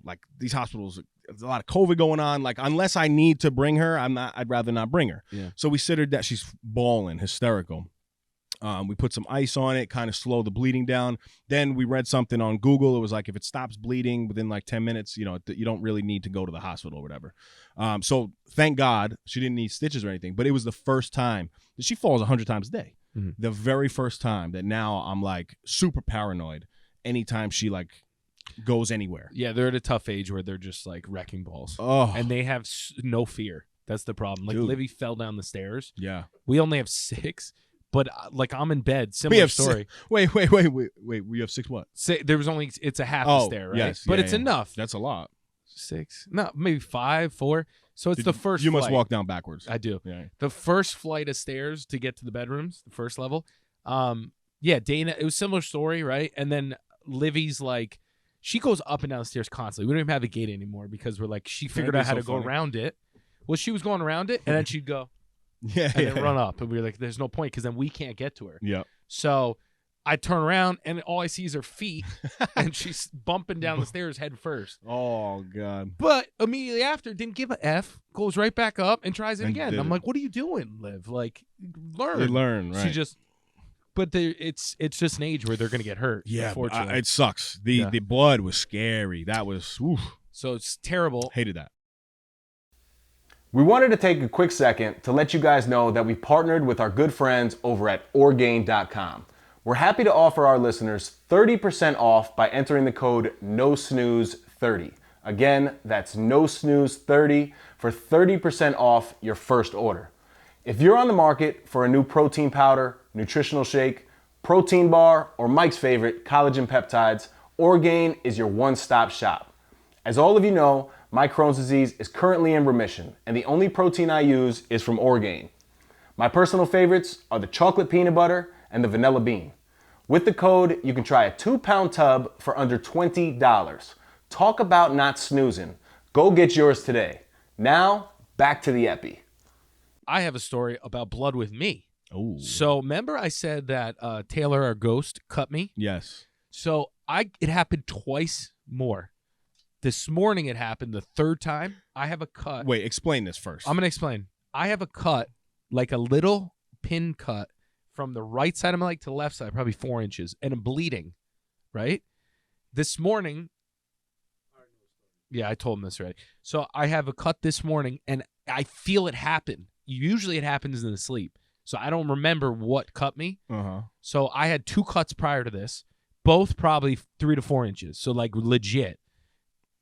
like these hospitals, there's a lot of COVID going on. Like, unless I need to bring her, I'd rather not bring her. Yeah. So we sit her down. She's bawling, hysterical. We put some ice on it, kind of slow the bleeding down. Then we read something on Google. It was like, if it stops bleeding within like 10 minutes, you don't really need to go to the hospital or whatever. So thank God she didn't need stitches or anything. But it was the first time that she falls 100 times a day. Mm-hmm. The very first time that now I'm like super paranoid anytime she like goes anywhere. Yeah, they're at a tough age where they're just like wrecking balls. Oh, And they have no fear. That's the problem. Like, Dude. Livy fell down the stairs. yeah. We only have 6, but like, I'm in bed. Similar story. Wait. We have 6 what? There was only, it's a half a stair, right? Yes, but yeah, it's yeah. enough. That's a lot. 6, no, maybe 5, 4. So it's the first. You must flight. walk down backwards. I do. Yeah. The first flight of stairs to get to the bedrooms, the first level. Yeah, Dana, it was a similar story, right? And then Livy's like, she goes up and down the stairs constantly. We don't even have the gate anymore, because we're like, she figured out how to go around it. Well, she was going around it, and then she'd go Yeah. and then run up, and we were like, there's no point, because then we can't get to her. Yeah. So I turn around, and all I see is her feet, and she's bumping down the stairs head first. Oh God. But immediately after, didn't give a F, goes right back up and tries it And again. did I'm it. like, what are you doing, Liv? Like, learn. They learn, right? She just, but it's just an age where they're gonna get hurt. Yeah, unfortunately. it sucks. The blood was scary. That was, oof, So it's terrible. hated that. We wanted to take a quick second to let you guys know that we partnered with our good friends over at Orgain.com. We're happy to offer our listeners 30% off by entering the code NoSnooze30. Again, that's NoSnooze30 for 30% off your first order. If you're on the market for a new protein powder, nutritional shake, protein bar, or Mike's favorite, collagen peptides, Orgain is your one-stop shop. As all of you know, my Crohn's disease is currently in remission, and the only protein I use is from Orgain. My personal favorites are the chocolate peanut butter and the vanilla bean. With the code, you can try a 2-pound tub for under $20. Talk about not snoozing. Go get yours today. Now, back to the epi. I have a story about blood with me. Oh. So remember I said that Taylor, our ghost, cut me? Yes. So it happened twice more. This morning it happened the third time. I have a cut. Wait, explain this first. I'm going to explain. I have a cut, like a little pin cut from the right side of my leg to the left side, probably 4 inches, and I'm bleeding. right? This morning, yeah, I told him this already. So I have a cut this morning, and I feel it happen. Usually it happens in the sleep. So I don't remember what cut me. So I had 2 cuts prior to this, both probably 3 to 4 inches. So like legit.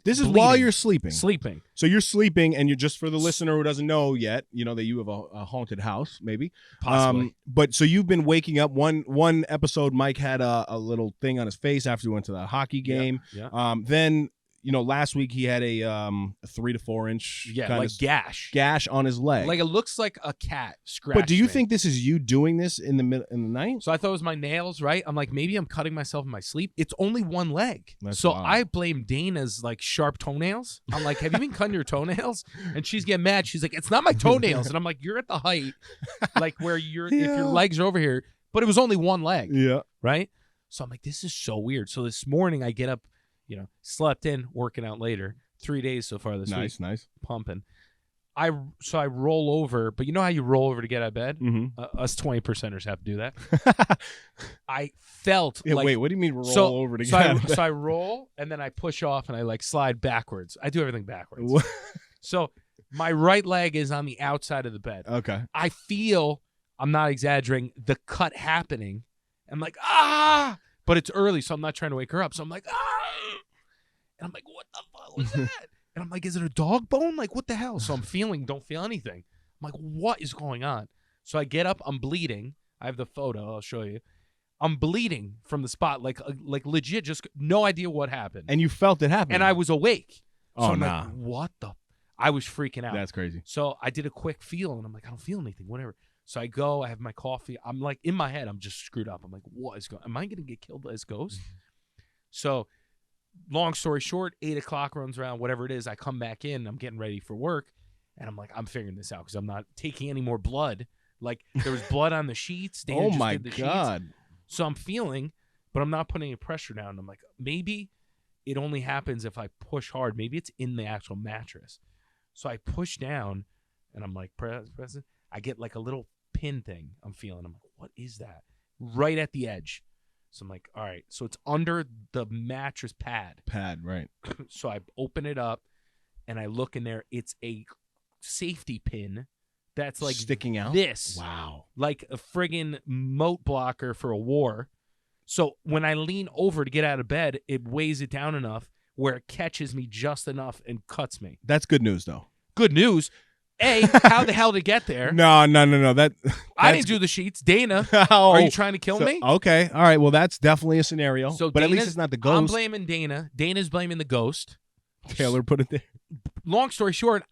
This is bleeding. while you're sleeping. Sleeping. So you're sleeping, and you're just for the listener who doesn't know yet, you know that you have a haunted house, maybe. Possibly. But so you've been waking up. One episode, Mike had a little thing on his face after he went to the hockey game. Yeah. Then last week he had a 3 to 4 inch gash on his leg. Like it looks like a cat scratched. But do you me. think this is you doing this in the night? So I thought it was my nails, right? I'm like, maybe I'm cutting myself in my sleep. It's only one leg. That's so wild. I blame Dana's like sharp toenails. I'm like, have you been cutting your toenails? And she's getting mad. She's like, it's not my toenails. And I'm like, you're at the height, like where if your legs are over here, but it was only one leg. Yeah. Right? So I'm like, this is so weird. So this morning I get up, slept in, working out later. 3 days so far this week. Nice. Pumping. I roll over, but you know how you roll over to get out of bed? Mm-hmm. Us 20%ers have to do that. I felt like... Wait, what do you mean roll over to get out of bed? So I roll, and then I push off, and I like slide backwards. I do everything backwards. So my right leg is on the outside of the bed. Okay. I feel, I'm not exaggerating, the cut happening. I'm like, ah! But it's early, so I'm not trying to wake her up. So I'm like, ah! And I'm like, what the fuck was that? And I'm like, is it a dog bone? Like, what the hell? So I'm don't feel anything. I'm like, what is going on? So I get up, I'm bleeding. I have the photo, I'll show you. I'm bleeding from the spot, like legit, just no idea what happened. And you felt it happen. And I was awake. So Oh, I'm nah. like, what the? I was freaking out. That's crazy. So I did a quick feel, and I'm like, I don't feel anything, whatever. So I go, I have my coffee. I'm like, in my head, I'm just screwed up. I'm like, what is going on? Am I going to get killed by this ghost? So long story short, 8 o'clock runs around, whatever it is. I come back in. I'm getting ready for work. And I'm like, I'm figuring this out because I'm not taking any more blood. Like, there was blood on the sheets. Dana just my did the God. Sheets. So I'm feeling, but I'm not putting any pressure down. I'm like, maybe it only happens if I push hard. Maybe it's in the actual mattress. So I push down, and I'm like, pressing. I get like a little pin thing I'm feeling. I'm like, what is that? Right at the edge. So I'm like, all right. So it's under the mattress pad. Right. So I open it up, and I look in there. It's a safety pin that's like sticking out. This. Wow. Like a friggin' moat blocker for a war. So when I lean over to get out of bed, it weighs it down enough where it catches me just enough and cuts me. That's good news, though. Good news. A, how the hell to get there? No. I didn't do the sheets. Dana, Oh, are you trying to kill me? Okay. All right. Well, that's definitely a scenario. So but at least it's not the ghost. I'm blaming Dana. Dana's blaming the ghost. Taylor put it there. Long story short,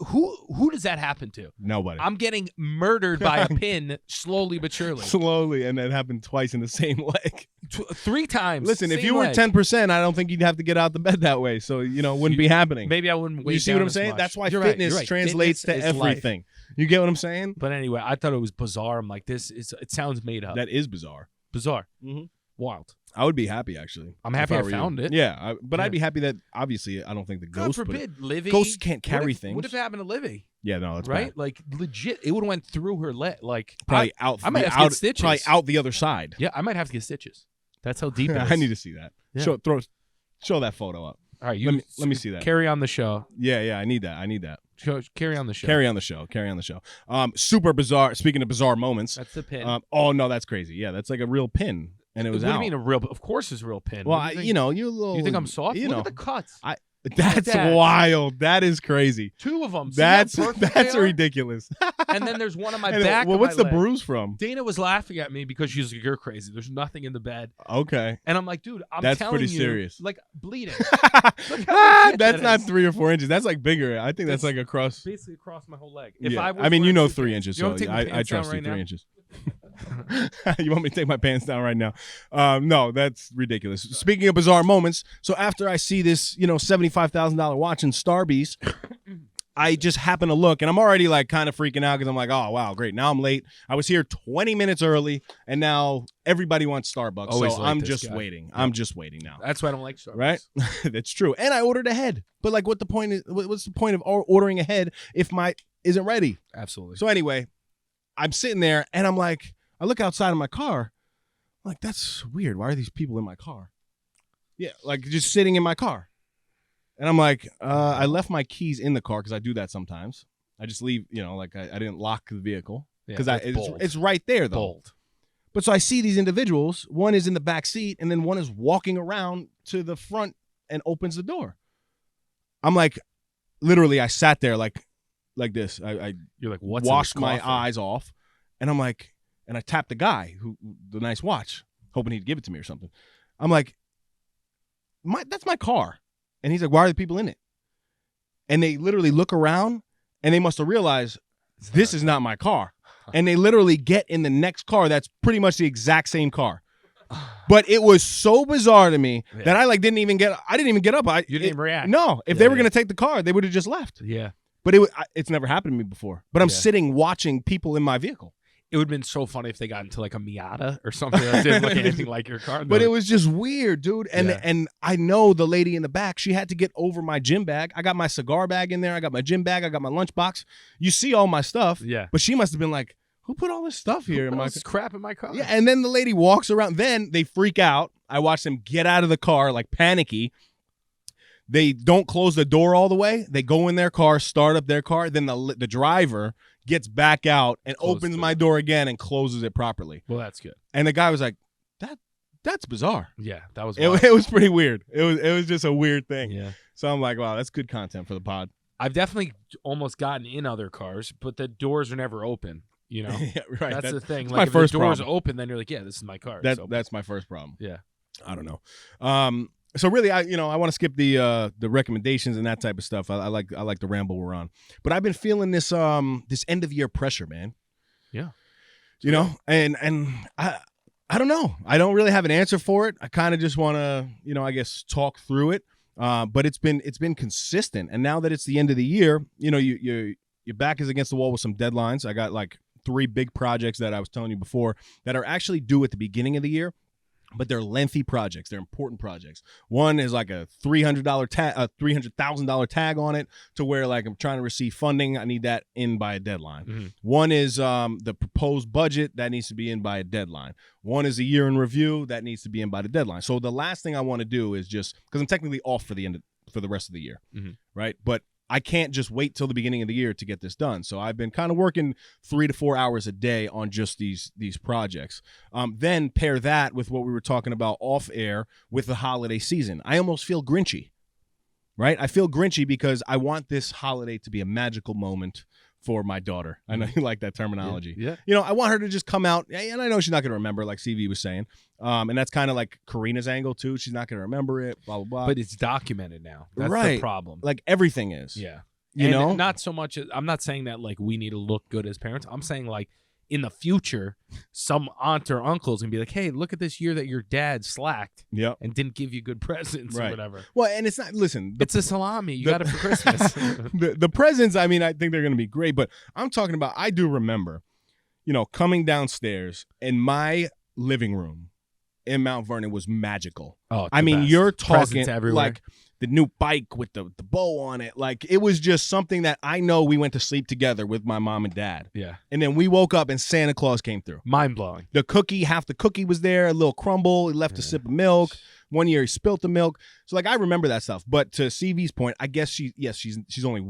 who does that happen to? Nobody. I'm getting murdered by a pin slowly but surely. Slowly, and that happened twice in the same leg. 3 times. Listen, if same you were leg. 10%, I don't think you'd have to get out the bed that way. So, it wouldn't be happening. Maybe I wouldn't wait. You see what I'm saying? That's why fitness translates Fitness to is life. everything. You get what I'm saying? But anyway, I thought it was bizarre. I'm like, it sounds made up. That is bizarre. Bizarre. Mm-hmm. Wild. I would be happy, actually. I'm happy if I were you. found it. Yeah, but Yeah. I'd be happy that, obviously, I don't think the God ghost forbid, Livy. Ghosts can't carry things. What if it happened to Livy? Yeah, no, that's right? bad. Like, legit, it would have went through her leg. Like, Probably out. I might have to get stitches. Probably out the other side. Yeah, I might have to get stitches. That's how deep it is. I need to see that. Yeah. Show that photo up. All right, let me see that. Carry on the show. Yeah, I need that. Carry on the show. Carry on the show. Super bizarre. Speaking of bizarre moments. That's the pin. Oh no, that's crazy. Yeah, that's like a real pin, and it was what out. do you mean a real? Of course, it's a real pin. Well, you you think I'm soft? You Look know, at the cuts. that's wild. That is crazy. 2 of them. See how perfect they are? Ridiculous. And then there's one on my And back. well, of what's my the leg. bruise from? Dana was laughing at me because she's like, "You're crazy. There's nothing in the bed." Okay. And I'm like, "Dude, I'm That's telling pretty you, serious. like bleeding." Look how legit That's that not is. 3 or 4 inches. That's like bigger. I think that's like across. Basically across my whole leg. Yeah. I was I mean, wearing 2 3 pants. inches. You So want me to take my I pants down trust you. right 3 now? inches. You want me to take my pants down right now? No, that's ridiculous. Speaking of bizarre moments, so after I see this, $75,000 watch in Starbucks, I just happen to look, and I'm already like kind of freaking out because I'm like, oh wow, great. Now I'm late. I was here 20 minutes early, and now everybody wants Starbucks. Always so like I'm this just guy. waiting. I'm just waiting now. That's why I don't like Starbucks. Right? That's true. And I ordered ahead. But like, what's the point of ordering ahead if my isn't ready? Absolutely. So anyway, I'm sitting there, and I'm like, I look outside of my car. I'm like, that's weird. Why are these people in my car? Yeah, like just sitting in my car. And I'm like, I left my keys in the car because I do that sometimes. I just leave, like I didn't lock the vehicle because it's right there though. Bold. But so I see these individuals. One is in the back seat, and then one is walking around to the front and opens the door. I'm like, literally, I sat there like this. You're like, what's washed my eyes off, and I'm like, and I tapped the guy the nice watch, hoping he'd give it to me or something. I'm like, that's my car, and he's like, why are the people in it? And they literally look around, and they must have realized this is not my car. And they literally get in the next car that's pretty much the exact same car. But it was so bizarre to me that I didn't even get up. You didn't even react. No, if they were going to take the car, they would have just left. Yeah. But it's never happened to me before. But I'm sitting watching people in my vehicle. It would have been so funny if they got into like a Miata or something that didn't look anything like your car. But it was just weird, dude. And I know the lady in the back, she had to get over my gym bag. I got my cigar bag in there. I got my gym bag. I got my lunchbox. You see all my stuff. Yeah. But she must have been like, who put all this stuff here? Who put all this crap in my car? Yeah, and then the lady walks around. Then they freak out. I watch them get out of the car like panicky. They don't close the door all the way. They go in their car, start up their car. Then the driver gets back out and opens my door again and closes it properly. Well, that's good. And the guy was like, that's bizarre. Yeah, that was it was pretty weird. It was just a weird thing. Yeah. So I'm like, wow, that's good content for the pod. I've definitely almost gotten in other cars, but the doors are never open. Yeah, right. That's the thing. Like my if first the door's problem. open, then you're like, yeah, this is my car. That's my first problem. Yeah. I don't know. So really, I want to skip the recommendations and that type of stuff. I like the ramble we're on, but I've been feeling this end of year pressure, man. Yeah. And I don't know. I don't really have an answer for it. I kind of just want to, I guess talk through it. But it's been consistent, and now that it's the end of the year, your back is against the wall with some deadlines. I got like 3 big projects that I was telling you before that are actually due at the beginning of the year. But they're lengthy projects. They're important projects. One is like a $300,000 tag on it to where like I'm trying to receive funding. I need that in by a deadline. Mm-hmm. One is the proposed budget that needs to be in by a deadline. One is a year in review that needs to be in by the deadline. So the last thing I want to do is just because I'm technically off for the rest of the year, right? But I can't just wait till the beginning of the year to get this done. So I've been kind of working 3 to 4 hours a day on just these projects. Then pair that with what we were talking about off air with the holiday season. I almost feel Grinchy, right? I feel Grinchy because I want this holiday to be a magical moment for my daughter. I know you like that terminology. Yeah. I want her to just come out, and I know she's not going to remember, like CV was saying. And that's kind of like Karina's angle too. She's not going to remember it, blah, blah, blah. But it's documented now. That's right. the problem. Like everything is. Yeah. Not so much. I'm not saying that like we need to look good as parents. I'm saying like in the future, some aunt or uncle's going to be like, hey, look at this year that your dad slacked and didn't give you good presents or whatever. Well, and it's not, listen. It's a salami. You got it for Christmas. the presents, I mean, I think they're going to be great. But I'm talking about, I do remember, coming downstairs in my living room in Mount Vernon was magical. Oh, I mean, best. You're talking everywhere. Like the new bike with the bow on it. Like it was just something that I know we went to sleep together with my mom and dad. Yeah. And then we woke up and Santa Claus came through. Mind blowing. The cookie, half the cookie was there, a little crumble. He left a sip of milk. One year he spilt the milk. So like I remember that stuff. But to CV's point, I guess she's only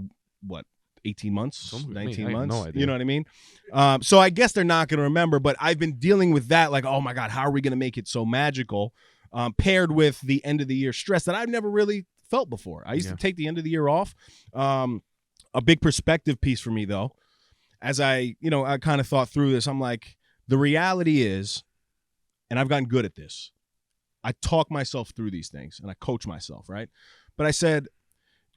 what? 18 months, 19 months. No idea. You know what I mean? So I guess they're not going to remember, but I've been dealing with that. Like, oh my God, how are we going to make it so magical? Paired with the end of the year stress that I've never really felt before. I used to take the end of the year off. A big perspective piece for me though, as I kind of thought through this, I'm like, the reality is, and I've gotten good at this, I talk myself through these things and I coach myself, right? But I said,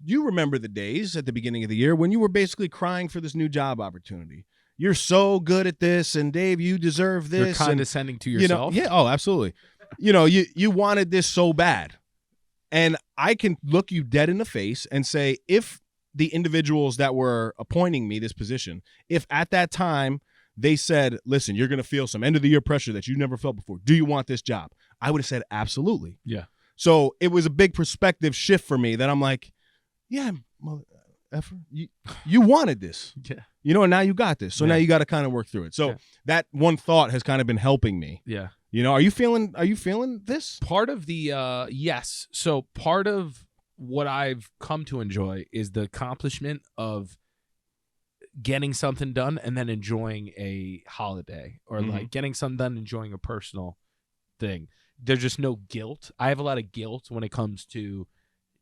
you remember the days at the beginning of the year when you were basically crying for this new job opportunity. You're so good at this, and Dave, you deserve this. You're condescending to yourself. Oh, absolutely. You wanted this so bad. And I can look you dead in the face and say, if the individuals that were appointing me this position, if at that time they said, listen, you're going to feel some end of the year pressure that you never felt before. Do you want this job? I would have said, absolutely. Yeah. So it was a big perspective shift for me that I'm like, yeah, mother effer, you wanted this. Yeah. And now you got this. So now you got to kind of work through it. So that one thought has kind of been helping me. Yeah. You know, are you feeling this? Part of the yes. So part of what I've come to enjoy is the accomplishment of getting something done and then enjoying a holiday, or like getting something done, enjoying a personal thing. There's just no guilt. I have a lot of guilt when it comes to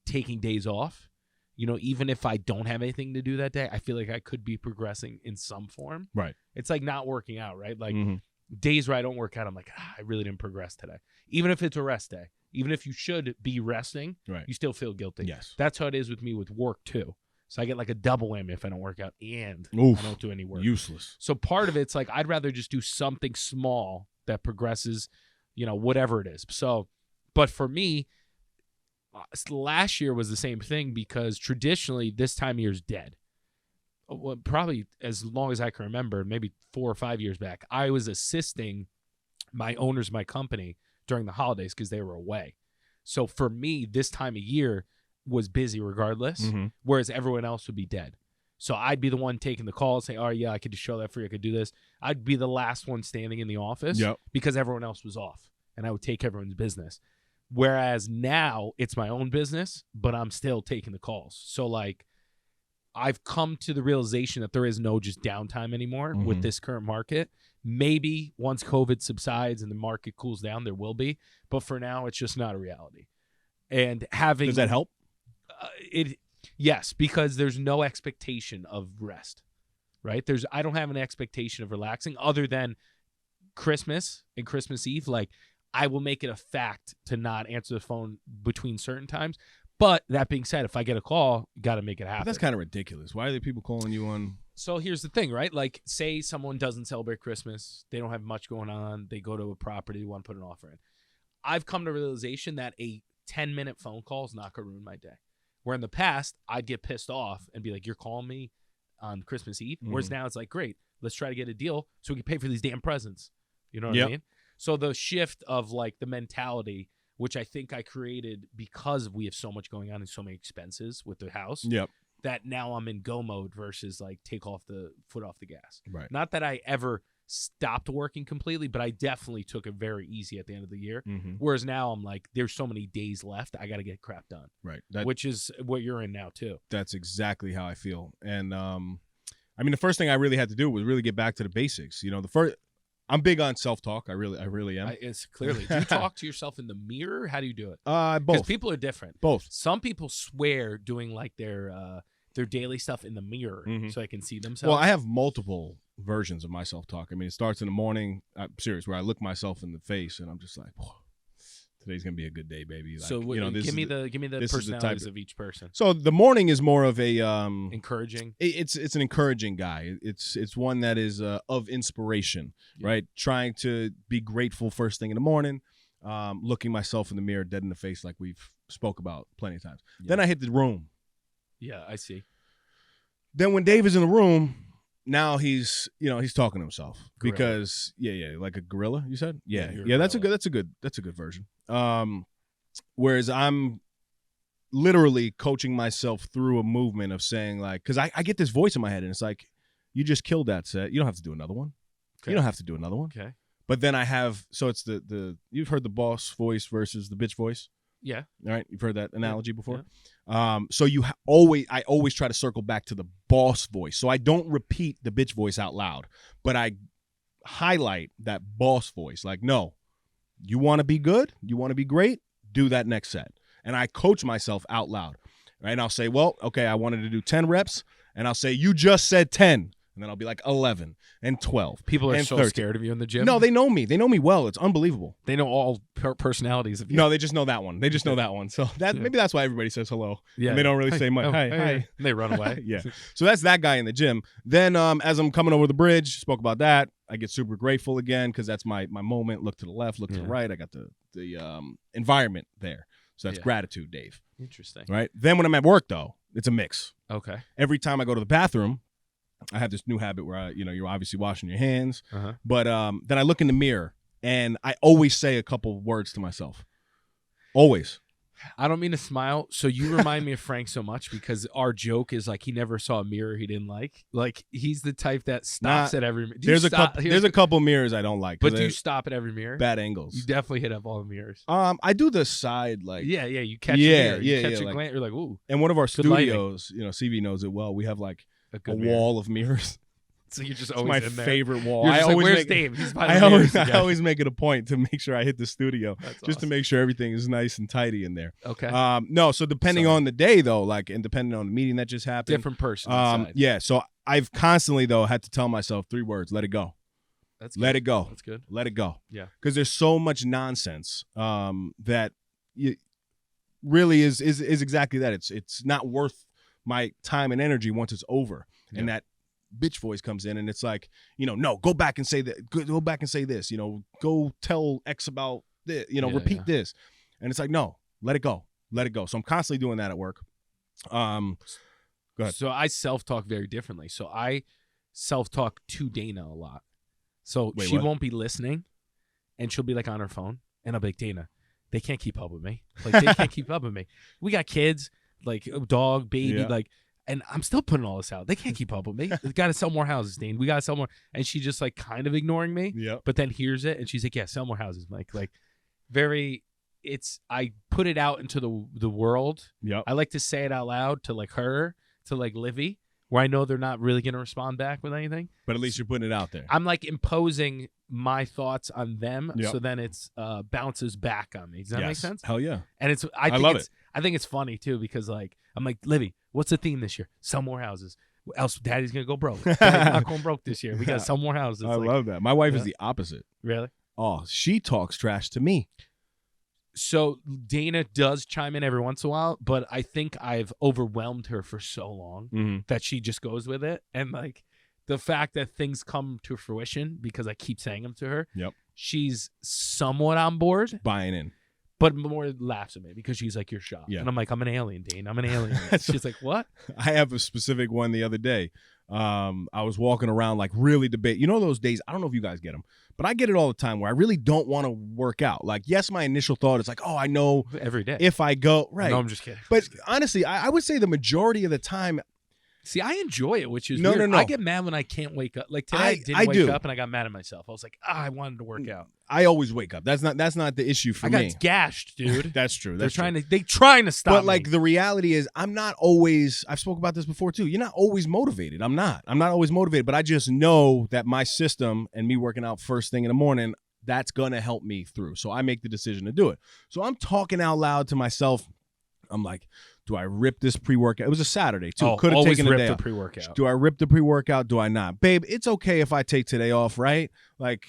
taking days off. You know, even if I don't have anything to do that day, I feel like I could be progressing in some form. Right. It's like not working out, right? Like days where I don't work out, I'm like, I really didn't progress today. Even if it's a rest day, even if you should be resting, Right. you still feel guilty. Yes. That's how it is with me with work too. So I get like a double whammy if I don't work out and Oof. I don't do any work. Useless. So part of it's like I'd rather just do something small that progresses, you know, whatever it is. So, but for me, last year was the same thing because traditionally this time of year is dead. Well, probably as long as I can remember, maybe 4 or 5 years back, I was assisting my owners of my company during the holidays because they were away. So for me, this time of year was busy regardless, whereas everyone else would be dead. So I'd be the one taking the call, saying, oh, yeah, I could just show that for you. I could do this. I'd be the last one standing in the office because everyone else was off, and I would take everyone's business. Whereas now it's my own business, but I'm still taking the calls. So, like, I've come to the realization that there is no just downtime anymore with this current market. Maybe once COVID subsides and the market cools down, there will be. But for now, it's just not a reality. And having... Does that help? Yes, because there's no expectation of rest, right? I don't have an expectation of relaxing other than Christmas and Christmas Eve. Like, I will make it a fact to not answer the phone between certain times. But that being said, if I get a call, got to make it happen. But that's kind of ridiculous. Why are there people calling you on? So here's the thing, right? Like, say someone doesn't celebrate Christmas. They don't have much going on. They go to a property, want to put an offer in. I've come to the realization that a 10-minute phone call is not going to ruin my day. Where in the past, I'd get pissed off and be like, you're calling me on Christmas Eve? Whereas now it's like, great, let's try to get a deal so we can pay for these damn presents. You know what I mean? So the shift of like the mentality, which I think I created because we have so much going on and so many expenses with the house, that now I'm in go mode versus like take off the foot off the gas. Right. Not that I ever stopped working completely, but I definitely took it very easy at the end of the year. Whereas now I'm like, there's so many days left. I got to get crap done. Right. Which is what you're in now too. That's exactly how I feel. And I mean, the first thing I really had to do was really get back to the basics. You know, I'm big on self-talk. I really am. It's clearly. Do you talk to yourself in the mirror? How do you do it? Both. Because people are different. Both. Some people swear doing like their daily stuff in the mirror so they can see themselves. Well, I have multiple versions of my self-talk. I mean, it starts in the morning. I'm serious, where I look myself in the face and I'm just like, today's gonna be a good day, baby. Like, so give me the personalities of each person. So the morning is more of a encouraging. It's an encouraging guy. It's one that is of inspiration, right? Trying to be grateful first thing in the morning, looking myself in the mirror dead in the face like we've spoke about plenty of times. Then I hit the room. Yeah, I see. Then when Dave is in the room, now he's talking to himself Gorilla. Because like a gorilla, you said? Yeah. Yeah, That's a good version. Whereas I'm literally coaching myself through a movement of saying, like, because I get this voice in my head and it's like, you just killed that set. You don't have to do another one. Okay. You don't have to do another one. Okay. But then I have, so it's the you've heard the boss voice versus the bitch voice. Yeah. All right. You've heard that analogy before. Yeah. So I always try to circle back to the boss voice. So I don't repeat the bitch voice out loud, but I highlight that boss voice. Like, no, you want to be good? You want to be great? Do that next set. And I coach myself out loud. Right. And I'll say, well, okay, I wanted to do 10 reps. And I'll say, you just said 10. And then I'll be like 11 and 12. People are and so 13. scared of you in the gym. No, they know me. They know me well. It's unbelievable. They know all personalities of you. No, they just know that one. They just know that one. So maybe that's why everybody says hello. Yeah. And they don't really say much. Hi. And they run away. Yeah. So that's that guy in the gym. Then as I'm coming over the bridge, spoke about that. I get super grateful again because that's my moment. Look to the left, look to the right. I got the environment there. So that's gratitude, Dave. Interesting. Right. Then when I'm at work, though, it's a mix. Okay. Every time I go to the bathroom, I have this new habit where you're obviously washing your hands, but then I look in the mirror and I always say a couple words to myself. Always. I don't mean to smile. So you remind me of Frank so much because our joke is like he never saw a mirror he didn't like. Like he's the type that stops at every mirror. There's a couple mirrors I don't like. But do you stop at every mirror? Bad angles. You definitely hit up all the mirrors. I do the side like. Yeah. You catch a mirror. You catch a like, glance. You're like, ooh. And one of our studios, CV knows it well. We have like a wall of mirrors. So you're just it's always my in there. favorite wall. You're just I like, always where's make, Dave? He's by the mirrors again. I always make it a point to make sure I hit the studio That's just to awesome. make sure everything is nice and tidy in there. Okay. No, so depending on the day though, like and depending on the meeting that just happened, Different person. Inside. Yeah. So I've constantly though had to tell myself 3 words: let it go. That's good. Let it go. That's good. Let it go. Yeah. Because there's so much nonsense that really is exactly that. It's not worth my time and energy once it's over, and that bitch voice comes in and it's like, no, go back and say that, go back and say this, go tell X about this, repeat this. And it's like, no, let it go. So I'm constantly doing that at work. Go ahead. So I self-talk very differently. So I self-talk to Dana a lot. So she won't be listening and she'll be like on her phone and I'll be like, Dana, they can't keep up with me. Like they can't keep up with me. We got kids, like a dog, baby, like, and I'm still putting all this out. They can't keep up with me. We got to sell more houses, Dean. We got to sell more. And she just like kind of ignoring me, but then hears it and she's like, yeah, sell more houses, Mike. Like I put it out into the world. I like to say it out loud to like her, to like Livy, where I know they're not really going to respond back with anything. But at least you're putting it out there. I'm like imposing my thoughts on them. So then it's bounces back on me. Does that make sense? Hell yeah. And I love it. I think it's funny too, because like, I'm like, Livy, what's the theme this year? Sell more houses. Else Daddy's going to go broke. Daddy's not going broke this year. We got to sell more houses. I love that. My wife is the opposite. Really? Oh, she talks trash to me. So Dana does chime in every once in a while, but I think I've overwhelmed her for so long that she just goes with it. And like the fact that things come to fruition because I keep saying them to her, she's somewhat on board. Buying in. But more laughs at me because she's like, you're shocked. And I'm like, I'm an alien, Dane. I'm an alien. She's like, what? I have a specific one the other day. I was walking around like really debate. You know those days, I don't know if you guys get them, but I get it all the time where I really don't want to work out. Like, yes, my initial thought is like, oh, I know every day if I go. Right. No, I'm just kidding. But honestly, I would say the majority of the time. See, I enjoy it, which is weird. No. I get mad when I can't wake up. Like today, I didn't wake up and I got mad at myself. I was like, I wanted to work out. I always wake up. That's not the issue for me. I got gashed, dude. That's true. They're trying to stop me. But like the reality is, I'm not always. I've spoke about this before too. You're not always motivated. I'm not always motivated. But I just know that my system and me working out first thing in the morning, that's gonna help me through. So I make the decision to do it. So I'm talking out loud to myself. I'm like, do I rip this pre-workout? It was a Saturday, too. Could have taken a day off. Pre-workout. Do I rip the pre-workout? Do I not? Babe, it's okay if I take today off, right? Like,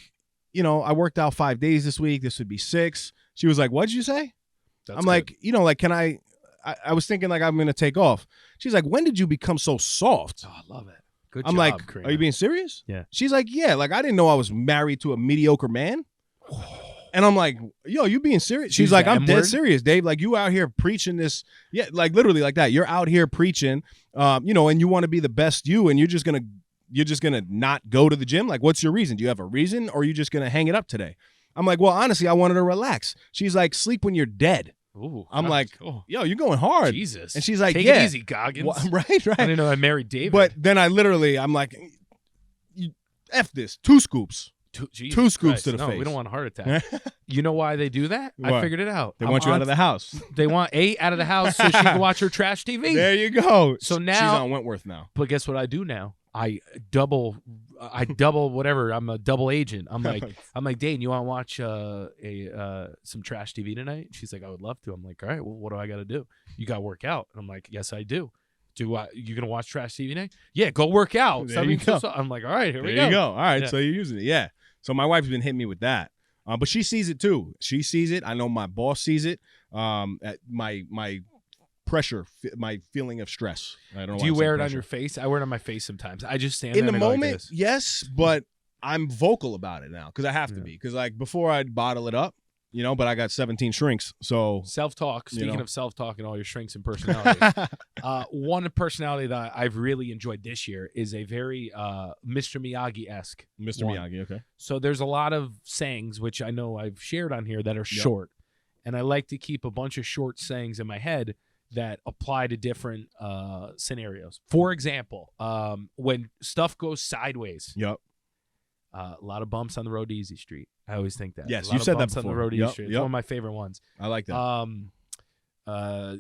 I worked out 5 days this week. This would be 6. She was like, what'd you say? I'm like, like, can I was thinking like I'm going to take off. She's like, when did you become so soft? Oh, I love it. Good I'm job, like, Karina. are you being serious? Yeah. She's like, yeah. Like, I didn't know I was married to a mediocre man. And I'm like, yo, you being serious? She's like, I'm dead serious, Dave. Like, you out here preaching this. Yeah, like literally like that. You're out here preaching, and you want to be the best you, and you're just gonna not go to the gym. Like, what's your reason? Do you have a reason, or are you just gonna hang it up today? I'm like, well, honestly, I wanted to relax. She's like, sleep when you're dead. Ooh, I'm like, yo, you're going hard. Jesus. And she's like, take it easy, Goggins. Well, right. I didn't know I married David. But then I'm like, F this, 2 scoops. 2 scoops to the face. No, we don't want a heart attack. You know why they do that? What? I figured it out. They want you out of the house. They want A out of the house so she can watch her trash TV. There you go. So now she's on Wentworth now. But guess what I do now? I double whatever. I'm a double agent. I'm like, Dane, you want to watch some trash TV tonight? She's like, I would love to. I'm like, all right, well, what do I got to do? You got to work out. And I'm like, yes, I do. You gonna watch trash TV tonight? Yeah, go work out. There you go. I'm like, all right, here we go. There you go. All right, so you're using it. Yeah. So my wife's been hitting me with that, but she sees it too. She sees it. I know my boss sees it. At my pressure, my feeling of stress. I don't know. Do you wear it on your face? I wear it on my face sometimes. I just stand there in the and I go moment. like this. Yes, but I'm vocal about it now because I have to be. Because like before, I'd bottle it up. But I got 17 shrinks. So self-talk. Speaking of self-talk and all your shrinks and personalities, one personality that I've really enjoyed this year is a very Mr. Miyagi-esque. Mr. Miyagi, okay. So there's a lot of sayings which I know I've shared on here that are short, And I like to keep a bunch of short sayings in my head that apply to different scenarios. For example, when stuff goes sideways. Yep. A lot of bumps on the road to Easy Street. I always think that. Yes, a lot you of said that bumps before. on the road to Easy Street. It's Yep. one of my favorite ones. I like that.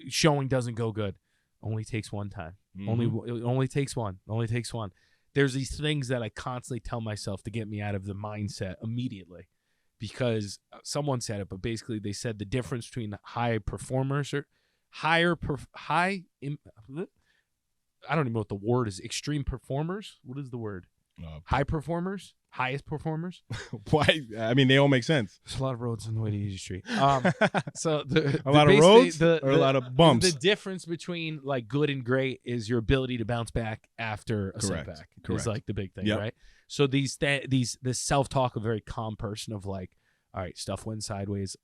Showing doesn't go good. Only takes one time. It only takes one. Only takes one. There's these things that I constantly tell myself to get me out of the mindset immediately, because someone said it, but basically they said the difference between high performers or I don't even know what the word is. Extreme performers. What is the word? High performers, highest performers. Why? I mean, they all make sense. There's a lot of roads on the way to Easy Street. So a lot of roads or a lot of bumps. The difference between like good and great is your ability to bounce back after a setback. Correct. Is like the big thing, Yep. right? So this self-talk, a very calm person of like, all right, stuff went sideways,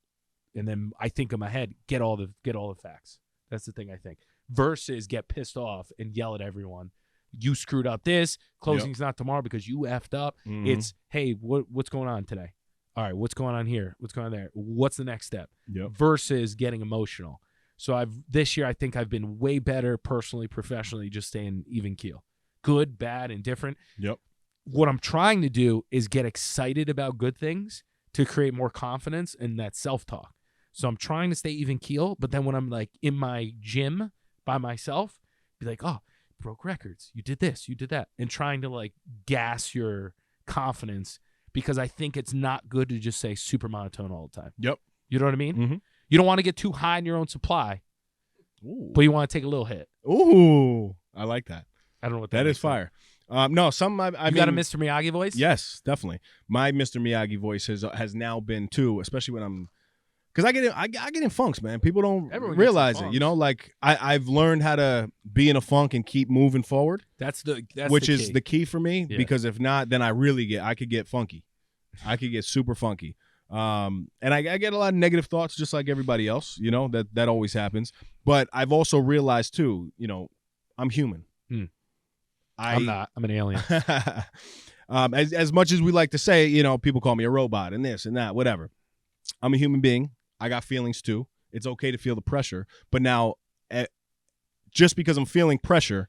and then I think in my head, get all the facts. That's the thing I think. Versus get pissed off and yell at everyone. You screwed up this. Closing's not tomorrow because you effed up. Mhm. It's, hey, what's going on today? All right, what's going on here? What's going on there? What's the next step? Yep. Versus getting emotional. So this year I think I've been way better personally, professionally, just staying even keel. Good, bad, and different. Yep. What I'm trying to do is get excited about good things to create more confidence in that self-talk. So I'm trying to stay even keel, but then when I'm like in my gym by myself, be like, oh, broke records. You did this, you did that. And trying to like gas your confidence, because I think it's not good to just say super monotone all the time. Yep. You know what I mean? Mhm. You don't want to get too high in your own supply, but you want to take a little hit. Ooh, I like that. I don't know what That is makes fire. No, some I sense. mean, You got a Mr. Miyagi voice? Yes, definitely. My Mr. Miyagi voice has now been too, especially when I'm, because I get in funks, man. People don't Everyone gets realize in it. You know, like I've learned how to be in a funk and keep moving forward, which is the key for me. Yeah. Because if not, then I could get funky. I could get super funky. And I get a lot of negative thoughts, just like everybody else. You know, that always happens. But I've also realized too, you know, I'm human. I'm not. I'm an alien. As much as we like to say, you know, people call me a robot and this and that, whatever. I'm a human being. I got feelings too. It's okay to feel the pressure. But now, just because I'm feeling pressure,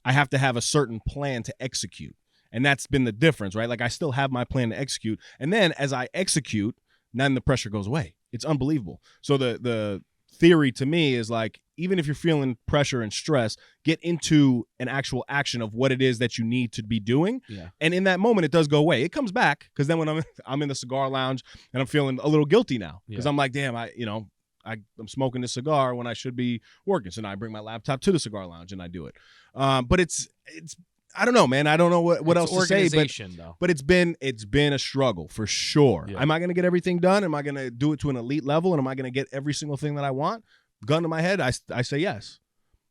I have to have a certain plan to execute. And that's been the difference, right? Like I still have my plan to execute. And then as I execute, then the pressure goes away. It's unbelievable. So the theory to me is like, even if you're feeling pressure and stress, get into an actual action of what it is that you need to be doing. Yeah. And in that moment, it does go away. It comes back because then when I'm in the cigar lounge and I'm feeling a little guilty now because I'm like, damn, I'm smoking this cigar when I should be working. So now I bring my laptop to the cigar lounge and I do it. But it's I don't know, man. I don't know what else to say. But it's been a struggle for sure. Yeah. Am I going to get everything done? Am I going to do it to an elite level? And am I going to get every single thing that I want? Gun to my head, I say yes.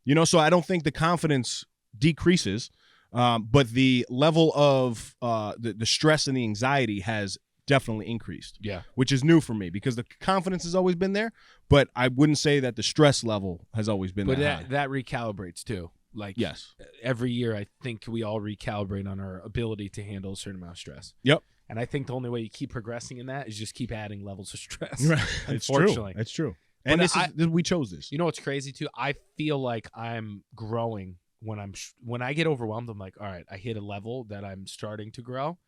You know, so I don't think the confidence decreases, but the level of the stress and the anxiety has definitely increased. Yeah. Which is new for me because the confidence has always been there, but I wouldn't say that the stress level has always been there. But that recalibrates too. Like yes. Every year I think we all recalibrate on our ability to handle a certain amount of stress. Yep. And I think the only way you keep progressing in that is just keep adding levels of stress. Right. Unfortunately. It's true. And we chose this. You know what's crazy too? I feel like I'm growing when I get overwhelmed. I'm like, all right, I hit a level that I'm starting to grow,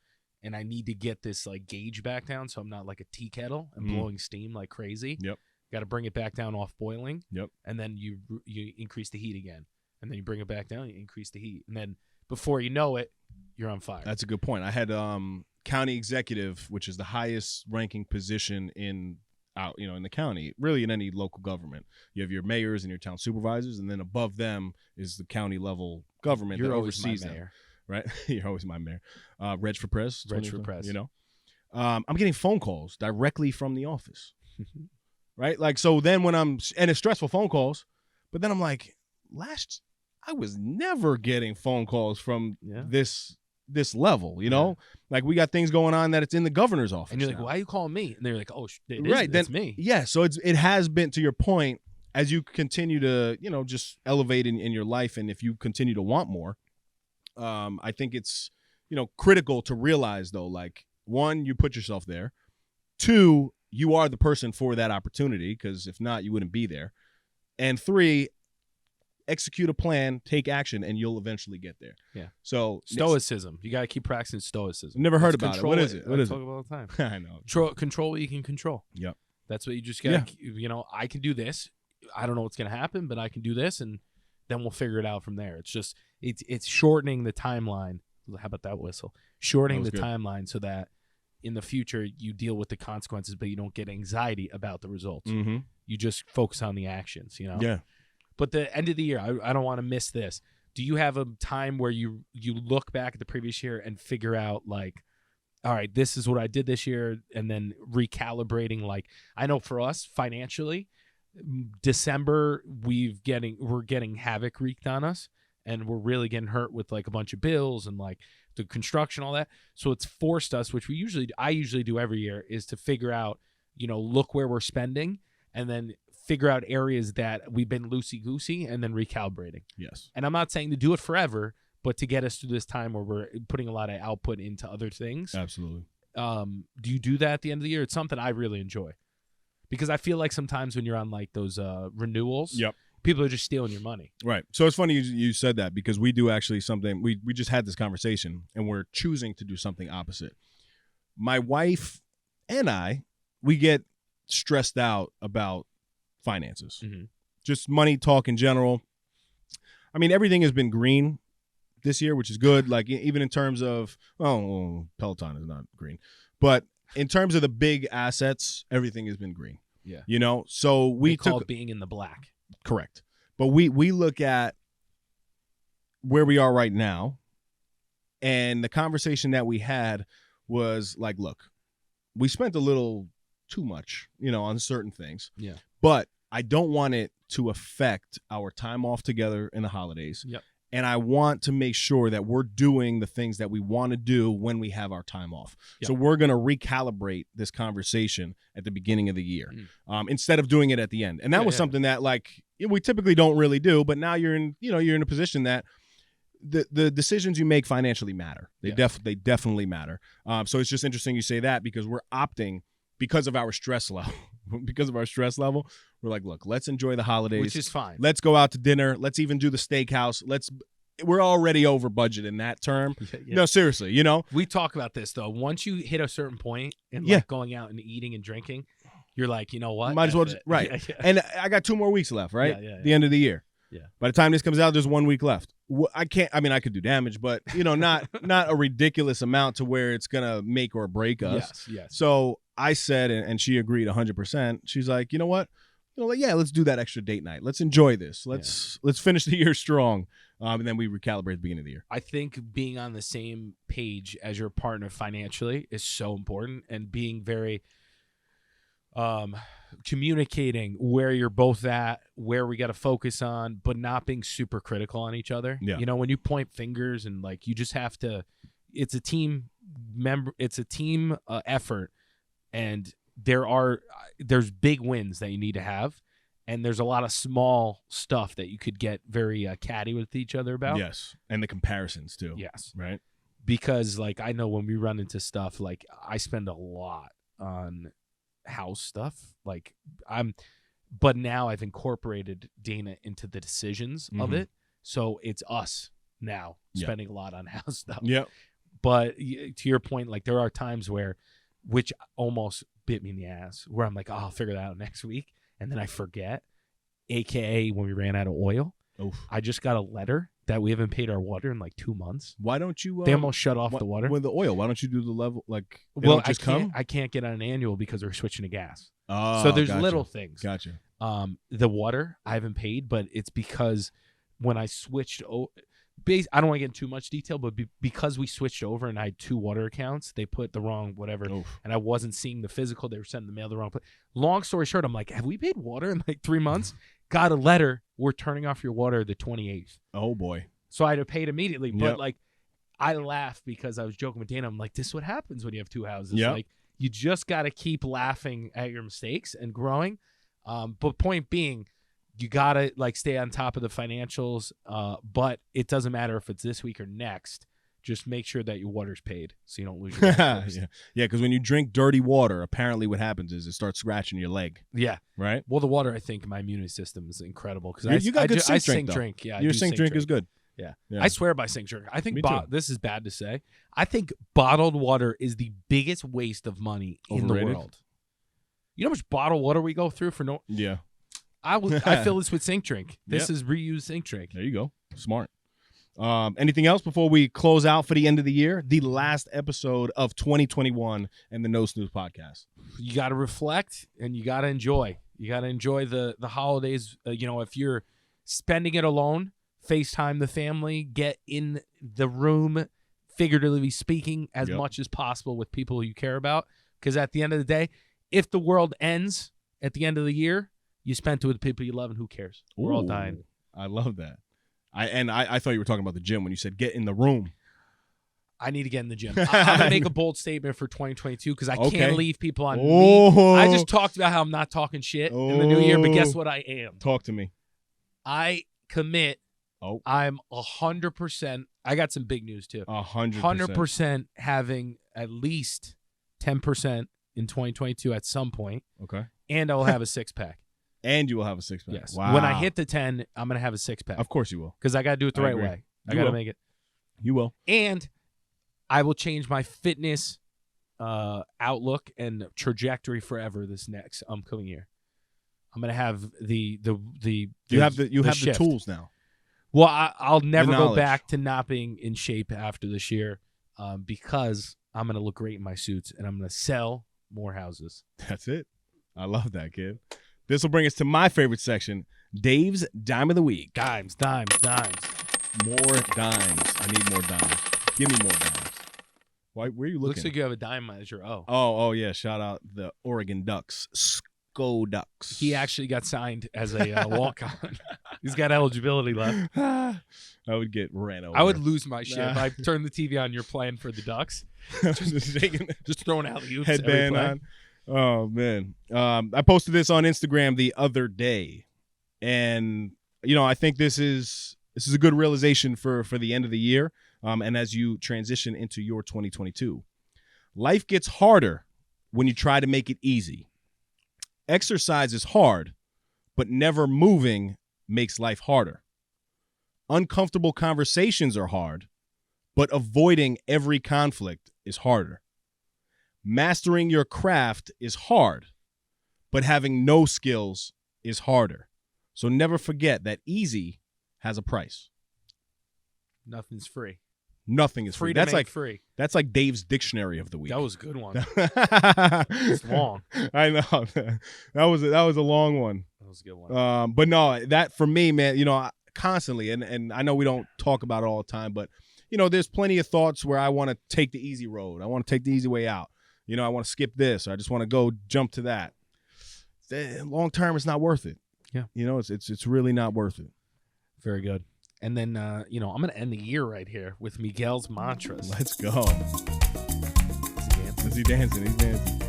and I need to get this like gauge back down, so I'm not like a tea kettle and blowing steam like crazy. Yep. Got to bring it back down off boiling. Yep. And then you increase the heat again, and then you bring it back down. You increase the heat, and then before you know it, you're on fire. That's a good point. I had county executive, which is the highest ranking position in the county, really in any local government. You have your mayors and your town supervisors, and then above them is the county level government that oversees them. Mayor. Right? You're always my mayor. Reg for Press. Reg for Press. You know, I'm getting phone calls directly from the office. Right? Like, so then and it's stressful phone calls, but then I'm like, I was never getting phone calls from this level, you know, like we got things going on that it's in the governor's office. And you're like, now. Why are you calling me? And they're like, oh, that's me. Yeah. So it has been, to your point, as you continue to, you know, just elevate in your life. And if you continue to want more, I think it's, you know, critical to realize though, like 1, you put yourself there. 2, you are the person for that opportunity, because if not, you wouldn't be there. And 3, execute a plan, take action, and you'll eventually get there. Yeah. So Stoicism. You got to keep practicing stoicism. I've never heard Let's about it. What is it? What I is talk it? about all the time. I know. Control what you can control. Yep. That's what you just got to, you know, I can do this. I don't know what's going to happen, but I can do this, and then we'll figure it out from there. It's just, it's shortening the timeline. How about that whistle? Shortening the timeline so that in the future you deal with the consequences, but you don't get anxiety about the results. Mm-hmm. You just focus on the actions, you know? Yeah. But the end of the year, I don't want to miss this. Do you have a time where you look back at the previous year and figure out, like, all right, this is what I did this year, and then recalibrating? Like, I know for us financially, December we're getting havoc wreaked on us, and we're really getting hurt with like a bunch of bills and like the construction, all that. So it's forced us, which I usually do every year, is to figure out, you know, look where we're spending, and then figure out areas that we've been loosey-goosey, and then recalibrating. Yes. And I'm not saying to do it forever, but to get us through this time where we're putting a lot of output into other things. Absolutely. Do you do that at the end of the year? It's something I really enjoy, because I feel like sometimes when you're on like those renewals, Yep, people are just stealing your money. Right. So it's funny you said that, because we do actually something. We just had this conversation, and we're choosing to do something opposite. My wife and I, we get stressed out about finances, just money talk in general. I mean, everything has been green this year, which is good. Like, even in terms of, Peloton is not green, but in terms of the big assets, everything has been green. Yeah. You know, so we call took it being in the black. Correct. But we look at where we are right now, and the conversation that we had was like, look, we spent a little too much, you know, on certain things. Yeah. But I don't want it to affect our time off together in the holidays. Yep. And I want to make sure that we're doing the things that we want to do when we have our time off. Yep. So we're going to recalibrate this conversation at the beginning of the year, instead of doing it at the end. And that was something that, like, we typically don't really do. But now you're in a position that the decisions you make financially matter. They definitely matter. So it's just interesting you say that, because we're opting, because of our stress level. We're like, look, let's enjoy the holidays, which is fine. Let's go out to dinner. Let's even do the steakhouse. We're already over budget in that term. Yeah. No, seriously, you know. We talk about this though. Once you hit a certain point in like going out and eating and drinking, you're like, you know what? Might as well right. And I got 2 more weeks left, right? The end of the year. Yeah. By the time this comes out, there's 1 week left. I could do damage, but you know, not a ridiculous amount to where it's gonna make or break us. Yes. So I said, and she agreed 100%. She's like, you know what? You know, like, yeah, let's do that extra date night. Let's enjoy this. Let's finish the year strong, and then we recalibrate at the beginning of the year. I think being on the same page as your partner financially is so important, and being very communicating where you're both at, where we got to focus on, but not being super critical on each other. Yeah. You know, when you point fingers and like, you just have to. It's a team effort, and there's big wins that you need to have, and there's a lot of small stuff that you could get very catty with each other about. Yes, and the comparisons too. Yes, right. Because like, I know when we run into stuff, like I spend a lot on house stuff. Like but now I've incorporated Dana into the decisions of it, so it's us now spending a lot on house stuff. Yep. But to your point, like there are times where, which almost bit me in the ass, where I'm like, oh, I'll figure that out next week, and then I forget. AKA when we ran out of oil. Oof. I just got a letter that we haven't paid our water in like 2 months. Why don't you? They almost shut off the water with the oil. Why don't you do the level like? I can't get on an annual because they're switching to gas. Oh, so there's little things. Gotcha. The water I haven't paid, but it's because when I switched I don't want to get into too much detail, but because we switched over and I had 2 water accounts, they put the wrong whatever, and I wasn't seeing the physical. They were sending the mail the wrong place. Long story short, I'm like, have we paid water in like 3 months? Got a letter. We're turning off your water the 28th. Oh, boy. So I had to pay it immediately. But like, I laughed because I was joking with Dana. I'm like, this is what happens when you have 2 houses. Yep. Like, you just got to keep laughing at your mistakes and growing. But point being, you got to like stay on top of the financials. But it doesn't matter if it's this week or next, Just make sure that your water's paid so you don't lose your leg first. Yeah, because when you drink dirty water, apparently what happens is it starts scratching your leg. Yeah. Right? Well, the water, I think my immune system is incredible because You got good I sink drink, drink. Yeah, your sink drink is good. Yeah. Yeah. I swear by sink drink. I think Me too. this is bad to say. I think bottled water is the biggest waste of money in the Overrated? world. You know how much bottled water we go through for no? Yeah. I fill this with sink drink. This is reused sink drink. There you go. Smart. Anything else before we close out for the end of the year? The last episode of 2021 and the No Snooze podcast. You got to reflect and you got to enjoy. You got to enjoy the holidays. If you're spending it alone, FaceTime the family, get in the room, figuratively speaking, as much as possible with people you care about. Because at the end of the day, if the world ends at the end of the year, you spent it with the people you love, and who cares? We're all dying. I love that. I thought you were talking about the gym when you said get in the room. I need to get in the gym. I'm going to make a bold statement for 2022 because I can't leave people on Oh. me. I just talked about how I'm not talking shit in the new year, but guess what I am? Talk to me. I commit. Oh. I'm 100%. I got some big news too. 100%. 100% having at least 10% in 2022 at some point. Okay. And I will have a 6-pack. And you will have a 6-pack. Yes. Wow. When I hit the 10, I'm going to have a 6-pack. Of course you will. Because I got to do it the I right agree. way. I You got to will. make it. You will. And I will change my fitness outlook and trajectory forever this next upcoming year. I'm going to have the You have the shift. tools now. Well, I'll never go knowledge. back to not being in shape after this year because I'm going to look great in my suits and I'm going to sell more houses. That's it. I love that, kid. This will bring us to my favorite section, Dave's Dime of the Week. Dimes. More dimes. I need more dimes. Give me more dimes. Why? Where are you looking? Looks like you have a dime manager. Oh, yeah. Shout out the Oregon Ducks. Sco Ducks. He actually got signed as a walk-on. He's got eligibility left. I would get ran over. I would lose my shit if I turned the TV on. You're playing for the Ducks. Just throwing alley-oops. Headband on. Oh, man. I posted this on Instagram the other day. And, I think this is a good realization for the end of the year. And as you transition into your 2022. Life gets harder when you try to make it easy. Exercise is hard, but never moving makes life harder. Uncomfortable conversations are hard, but avoiding every conflict is harder. Mastering your craft is hard, but having no skills is harder. So never forget that easy has a price. Nothing's free. Nothing is free. Free to make free. That's like Dave's dictionary of the week. That was a good one. It's long. I know. That was a long one. That was a good one. But no, that for me, man, constantly, and I know we don't talk about it all the time, but there's plenty of thoughts where I want to take the easy road. I want to take the easy way out. I want to skip this, or I just want to go jump to that. Long term, it's not worth it. Yeah. It's really not worth it. Very good. And then, I'm going to end the year right here with Miguel's mantras. Let's go. Is he dancing? He's dancing.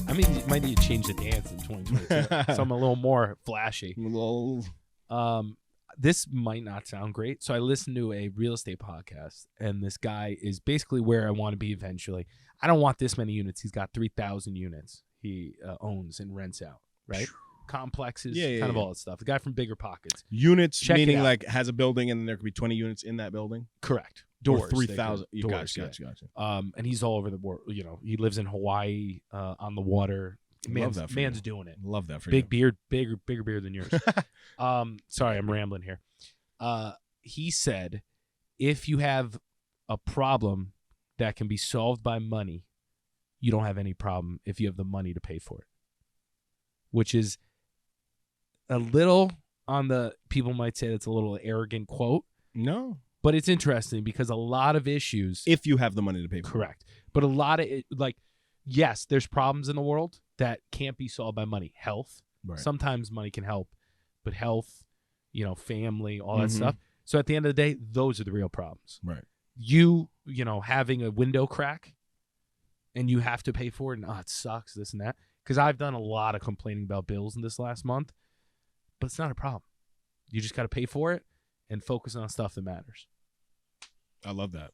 I mean, you might need to change the dance in 2022. So I'm a little more flashy. This might not sound great. So I listened to a real estate podcast, and this guy is basically where I want to be eventually. I don't want this many units. He's got 3,000 units he owns and rents out, right? Complexes, kind of all that stuff. The guy from Bigger Pockets. Units, Check meaning it out. like has a building and then there could be 20 units in that building? Correct. Or Doors. 3,000. Doors, Gotcha. And he's all over the world. He lives in Hawaii on the water. Love that for man's you. doing it. Love that for Big you. beard, bigger beard than yours. Sorry, I'm rambling here. He said, if you have a problem that can be solved by money, you don't have any problem if you have the money to pay for it. Which is a little on the, people might say that's a little arrogant quote. No. But it's interesting because a lot of issues. If you have the money to pay for Correct. But a lot of yes, there's problems in the world that can't be solved by money. Health. Right. Sometimes money can help, but health, family, all that stuff. So at the end of the day, those are the real problems. Right. You having a window crack and you have to pay for it, and it sucks, this and that. Because I've done a lot of complaining about bills in this last month, but it's not a problem. You just got to pay for it and focus on stuff that matters. I love that.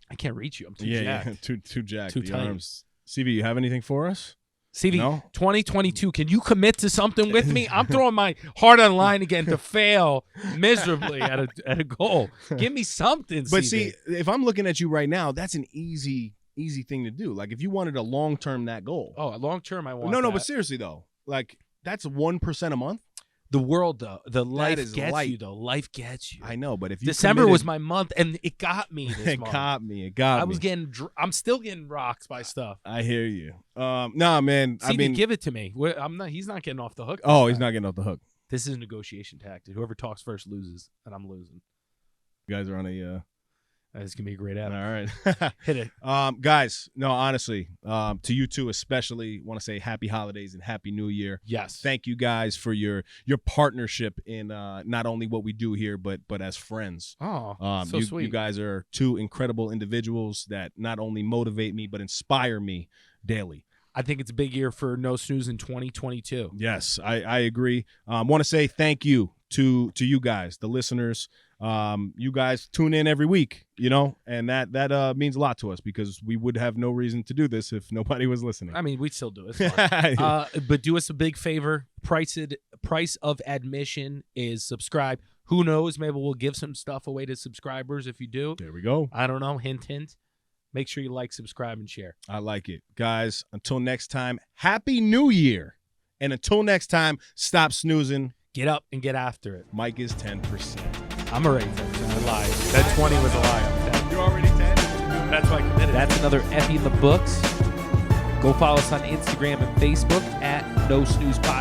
I can't reach you. I'm too Yeah, jacked. too jacked. Too the tight. arms. CV, you have anything for us? CV, No? 2022, can you commit to something with me? I'm throwing my heart on line again to fail miserably at a goal. Give me something, But CV. see, if I'm looking at you right now, that's an easy thing to do. Like if you wanted a long term that goal. Oh, long term, I want No, that. but seriously though, like that's 1% a month. The world, though, the life is gets light. you, though. Life gets you. I know, but if you December was my month, and it got me this it month. got me. It got me. I was getting. I'm still getting rocks by stuff. I hear you. Nah, man. CV, I mean, give it to me. I'm not. He's not getting off the hook. oh, he's not getting off the hook. This is a negotiation tactic. Whoever talks first loses, and I'm losing. You guys are on a. This is gonna be a great All app. right. Hit it. Guys, no, honestly, to you two especially, want to say happy holidays and happy New Year. Yes. Thank you guys for your partnership in not only what we do here, but as friends. Oh, so sweet. You guys are two incredible individuals that not only motivate me but inspire me daily. I think it's a big year for No Snooze in 2022. Yes, I agree. Want to say thank you to you guys, the listeners. You guys tune in every week, and that means a lot to us because we would have no reason to do this if nobody was listening. I mean, we'd still do it. It's fun. But do us a big favor. Price of admission is subscribe. Who knows? Maybe we'll give some stuff away to subscribers if you do. There we go. I don't know. Hint, hint. Make sure you like, subscribe, and share. I like it. Guys, until next time, Happy New Year. And until next time, stop snoozing. Get up and get after it. Mike is 10%. I'm already 10%. I lied. That 20 was a lie. I'm 10. You're already 10? That's why I committed. That's another Effie in the books. Go follow us on Instagram and Facebook at No Snooze Podcast.